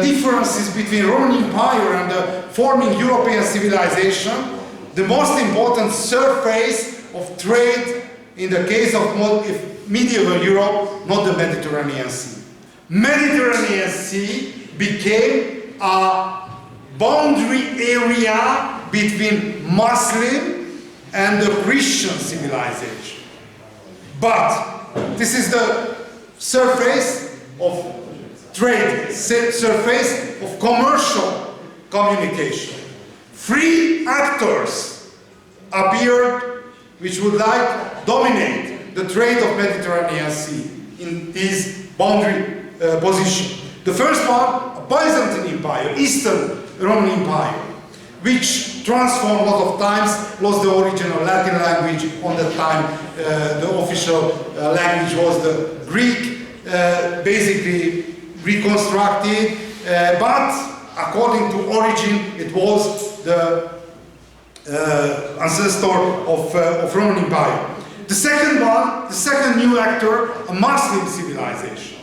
A: differences between Roman Empire and the forming European civilization, the most important surface of trade in the case of medieval Europe, not the Mediterranean Sea. Mediterranean Sea became a boundary area between Muslim and the Christian civilization. But this is the surface of trade, surface of commercial communication. Free actors appeared which would like dominate the trade of Mediterranean Sea in this boundary position. The first one, a Byzantine Empire, Eastern Roman Empire, which transformed a lot of times, lost the original Latin language. On that time, the official language was the Greek, basically reconstructed, but according to origin, it was the ancestor of Roman Empire. The second one, the second new actor, a Muslim civilization.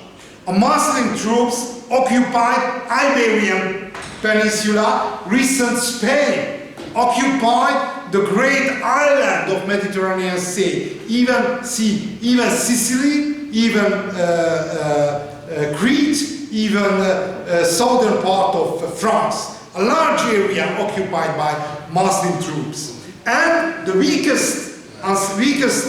A: A Muslim troops occupied Iberian Peninsula, recent Spain, occupied the great island of Mediterranean Sea, even Sicily, even Crete, even southern part of France. A large area occupied by Muslim troops. And the weakest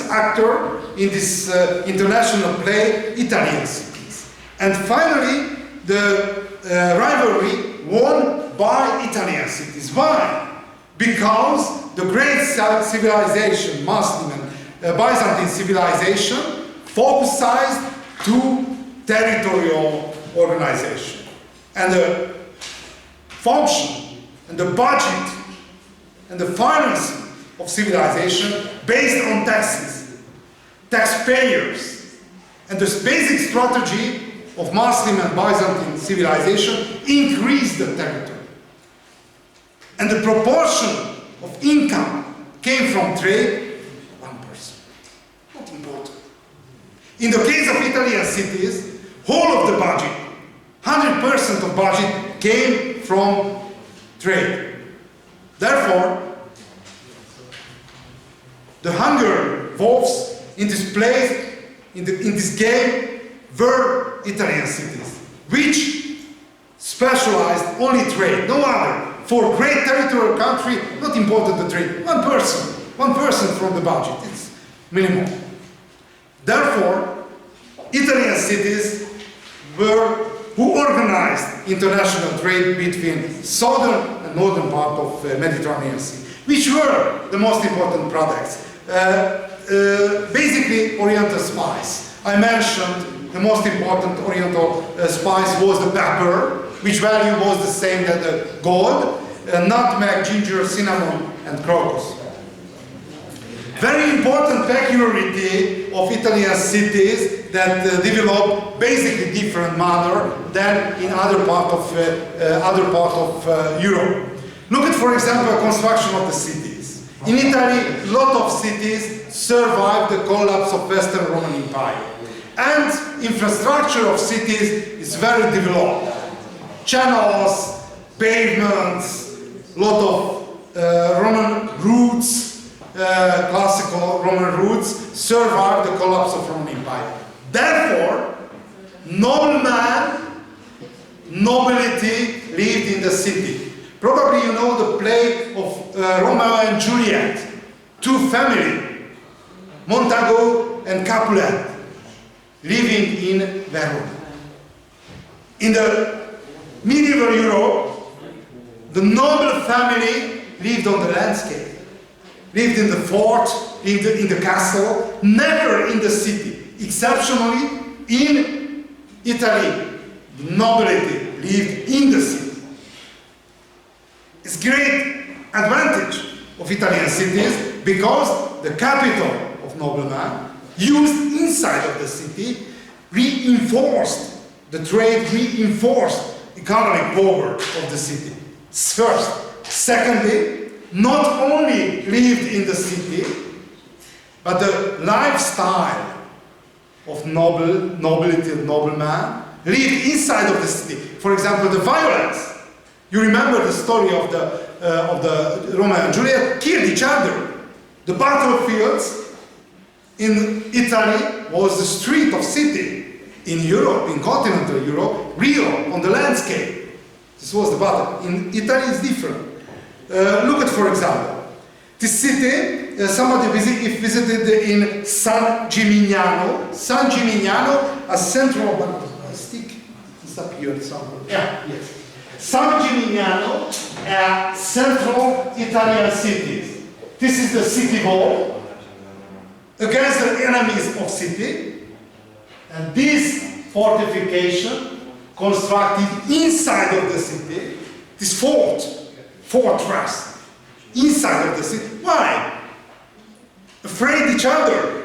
A: actor in this international play, Italian cities. And finally, the rivalry won by Italian cities. Why? Because the great civilization, Muslim and Byzantine civilization, focused to territorial organization. And the function and the budget and the financing of civilization based on taxes, taxpayers, and the basic strategy of Muslim and Byzantine civilization increased the territory. And the proportion of income came from trade, 1%. Not important. In the case of Italian cities, whole of the budget, 100% of budget came from trade. Therefore, the hunger wolves in this place, in this game, were Italian cities, which specialized only trade, no other. For great territorial country, not important the trade, 1% from the budget, it's minimum. Therefore, Italian cities were who organized international trade between southern and northern part of Mediterranean Sea, which were the most important products. Basically, Oriental spice. I mentioned the most important Oriental spice was the pepper, which value was the same as the gold, nutmeg, ginger, cinnamon, and crocus. Very important peculiarity of Italian cities that develop basically different manner than in other part of Europe. Look at, for example, construction of the cities. In Italy, a lot of cities survived the collapse of Western Roman Empire. And infrastructure of cities is very developed. Channels, pavements, a lot of Roman routes, classical Roman routes, survived the collapse of Roman Empire. Therefore, nobility lived in the city. Probably you know the play of Romeo and Juliet, two families, Montagu and Capulet, living in Verona. In the medieval Europe, the noble family lived on the landscape, lived in the fort, lived in the castle, never in the city. Exceptionally, in Italy, the nobility lived in the city. It's great advantage of Italian cities because the capital of nobleman used inside of the city reinforced the trade, reinforced economic power of the city. First. Secondly, not only lived in the city, but the lifestyle of nobility and nobleman lived inside of the city. For example, the violence. You remember the story of the Romeo and Juliet killed each other. The battlefields in Italy was the street of city. In Europe, in continental Europe, Rio on the landscape. This was the battle. In Italy, it's different. Look at, for example, this city. Somebody visited in San Gimignano. San Gimignano, a central. Stick. It's up here somewhere. Yeah. Yes. San Gimignano, central Italian cities. This is the city wall. against the enemies of city, and this fortification constructed inside of the city, this fortress, inside of the city. Why? Afraid each other,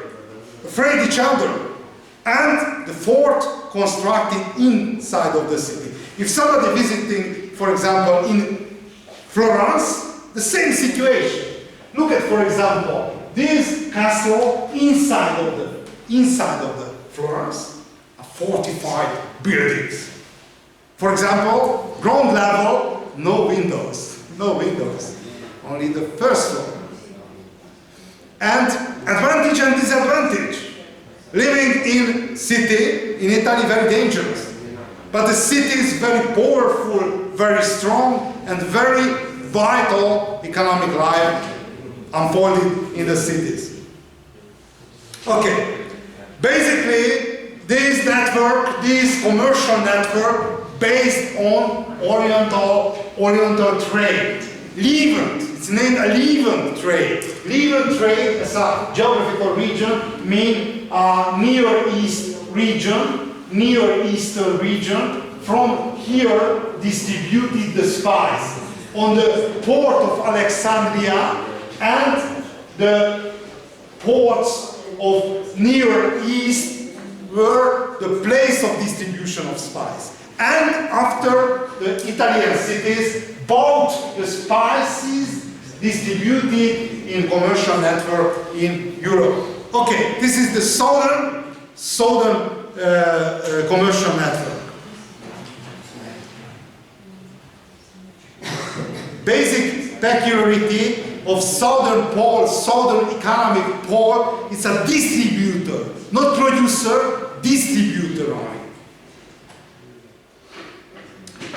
A: and the fort constructed inside of the city. If somebody visiting, for example, in Florence, the same situation. Look at, for example, this castle inside of the Florence, are fortified buildings. For example, ground level, no windows, only the first floor. And advantage and disadvantage. Living in city, in Italy, very dangerous. But the city is very powerful, very strong, and very vital economic life unfolded in the cities. Okay, basically, this network, this commercial network, based on Oriental trade. Levant, it's named a Levant trade. Levant trade as a geographical region means Near Eastern region. From here distributed the spice on the port of Alexandria and the ports of Near East were the place of distribution of spice. And after the Italian cities bought the spices distributed in commercial network in Europe. Okay, this is the southern commercial network. Basic peculiarity of southern economic pole, it's a distributor, not producer, distributor only.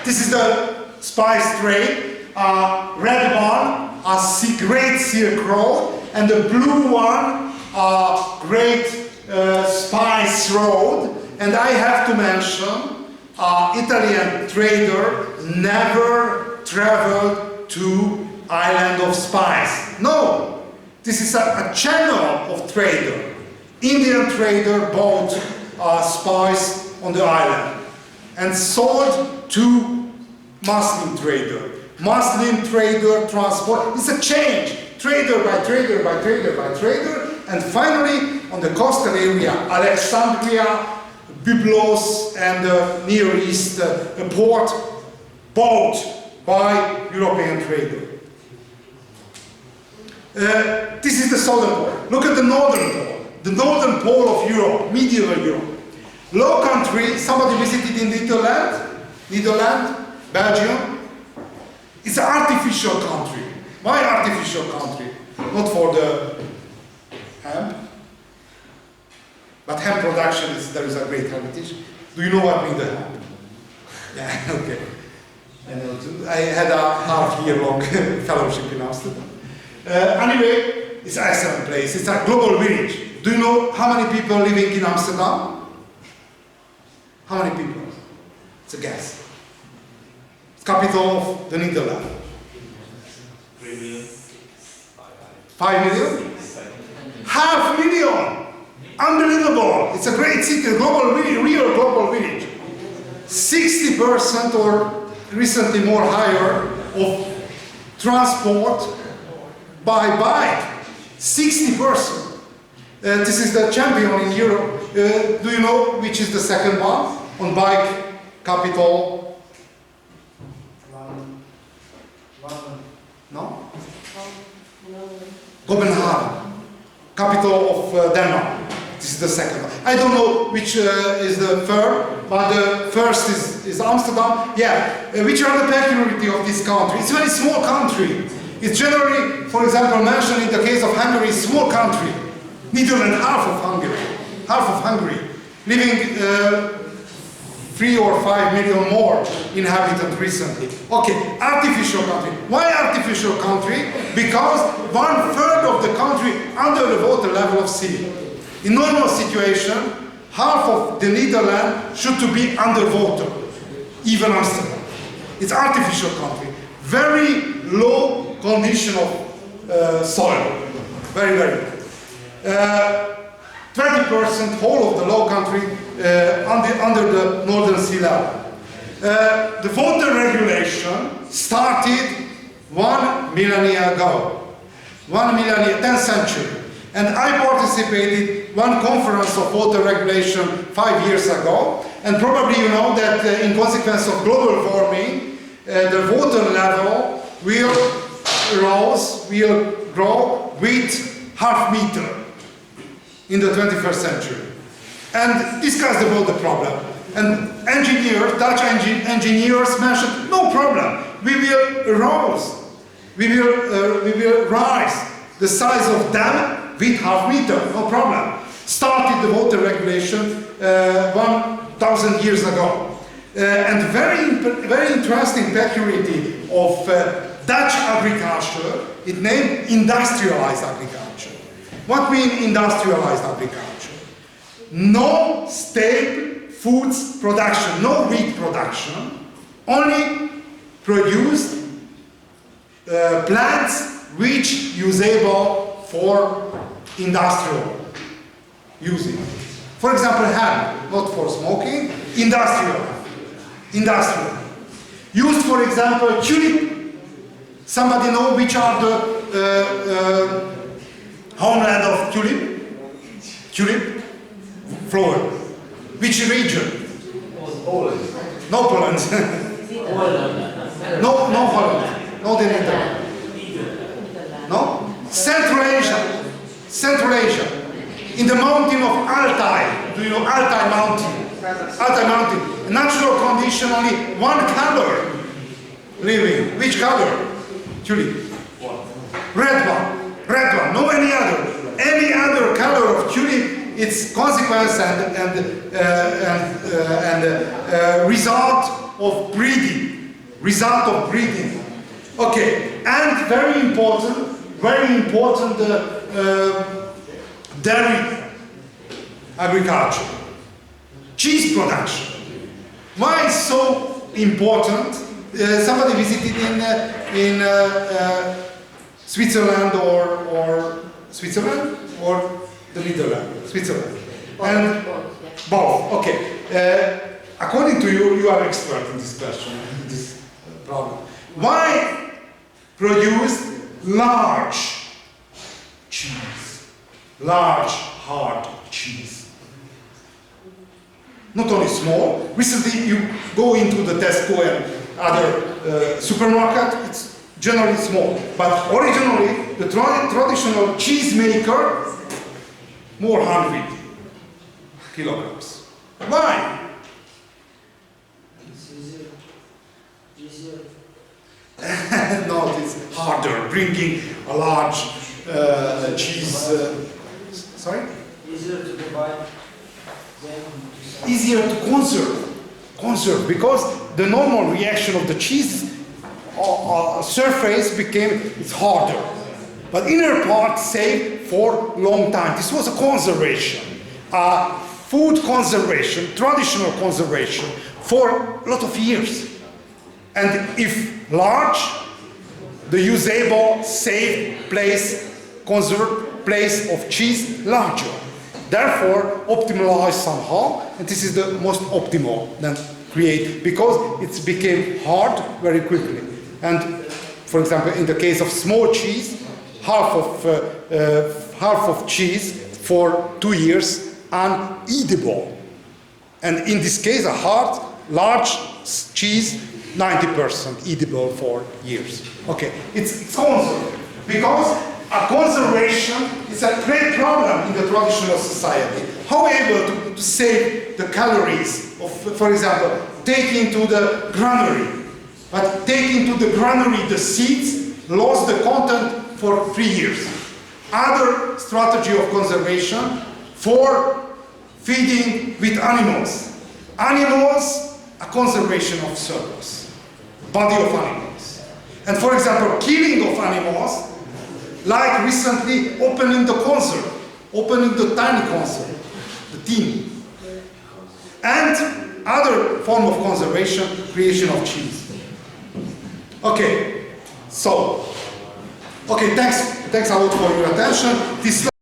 A: This is the spice trade. Red one, a Great Silk Road, and the blue one, Great Spice Road. And I have to mention, Italian trader never traveled to island of spice. No, this is a channel of trader. Indian trader bought spice on the island and sold to Muslim trader. Muslim trader transport. It's a change. Trader by trader by trader by trader. And finally, on the coastal area, Alexandria, Byblos, and the Near East port bought by European trader. This is the southern pole. Look at the northern pole. The northern pole of Europe, medieval Europe. Low country, somebody visited in Netherlands, Belgium. It's an artificial country. Why artificial country? Not for the hemp, but hemp production there is a great heritage. Do you know what means the hemp? Yeah, okay. I had a half-year-long fellowship in Amsterdam. Anyway, it's an excellent place. It's a global village. Do you know how many people living in Amsterdam? How many people? It's a guess. It's capital of the Netherlands.
B: 3 million.
A: 5 million? 500,000! Unbelievable! It's a great city, a global village, real global village. 60% or recently more higher of transport by bike. 60%. This is the champion in Europe. Do you know which is the second one on bike capital? No? Copenhagen, capital of Denmark. This is the second one. I don't know which is the third, but the first is Amsterdam. Yeah, which are the peculiarity of this country? It's a very small country. It's generally, for example, mentioned in the case of Hungary, small country. Netherlands, half of Hungary, living 3 or 5 million more inhabitants recently. Okay, artificial country. Why artificial country? Because 1/3 of the country under the water level of sea. In normal situation, half of the Netherlands should to be underwater, even Amsterdam. It's artificial country. Very low condition of soil. Very, very low. 20% whole of the low country under the northern sea level. The water regulation started 1 millennia ago, 10th century. And I participated one conference of water regulation 5 years ago. And probably you know that in consequence of global warming, the water level will grow with half meter in the 21st century. And discussed about the problem. And engineers, Dutch engineers mentioned, no problem, we will rise the size of dam with half meter, no problem. Started the water regulation 1,000 years ago. And very interesting peculiarity of Dutch agriculture, it named industrialized agriculture. What means industrialized agriculture? No staple foods production, no wheat production, only produced plants which usable for industrial using. For example, hemp, not for smoking, industrial. Used, for example, tulip. Somebody know which are the homeland of tulip? Tulip flower. Which region?
B: Poland.
A: No Poland. No Holland. No the Netherlands. No? Central Asia. Central Asia. In the mountain of Altai. Do you know Altai mountain? Altai mountain. A natural condition, only one color living. Which color? Tulip. Red one. Red one. No any other. Any other color of tulip, its consequence and result of breeding. Result of breeding. Okay. And very important dairy agriculture, cheese production. Why is so important? Somebody visited in Switzerland or Switzerland or the Netherlands? Switzerland. And both. Okay. According to you, you are expert in this question, in this problem. Why produce large cheese? Large, hard cheese. Not only small. Recently you go into the Tesco and other supermarket, it's generally small. But originally, the traditional cheese maker, more 100 kilograms. Why? No, it's harder, bringing a large cheese. Sorry?
E: Easier to divide than
A: Easier to conserve, because the normal reaction of the cheese surface it's harder, but inner part stayed for long time. This was a conservation, food conservation, traditional conservation for a lot of years. And if large, the usable, safe place, conserved place of cheese larger. Therefore, optimized somehow, and this is the most optimal then create, because it became hard very quickly. And for example, in the case of small cheese, half of cheese for 2 years uneatable. And in this case, a hard, large cheese, 90% eatable for years. Okay, it's conserved, because a conservation is a great problem in the traditional society. How able to save the calories of, for example, taking to the granary, but taking to the granary the seeds, lost the content for 3 years. Other strategy of conservation for feeding with animals. Animals, a conservation of surplus, body of animals. And for example, killing of animals, like recently opening the conserve, opening the tiny conserve, the teeny. And other form of conservation, creation of cheese. Okay, so, okay, thanks a lot for your attention. This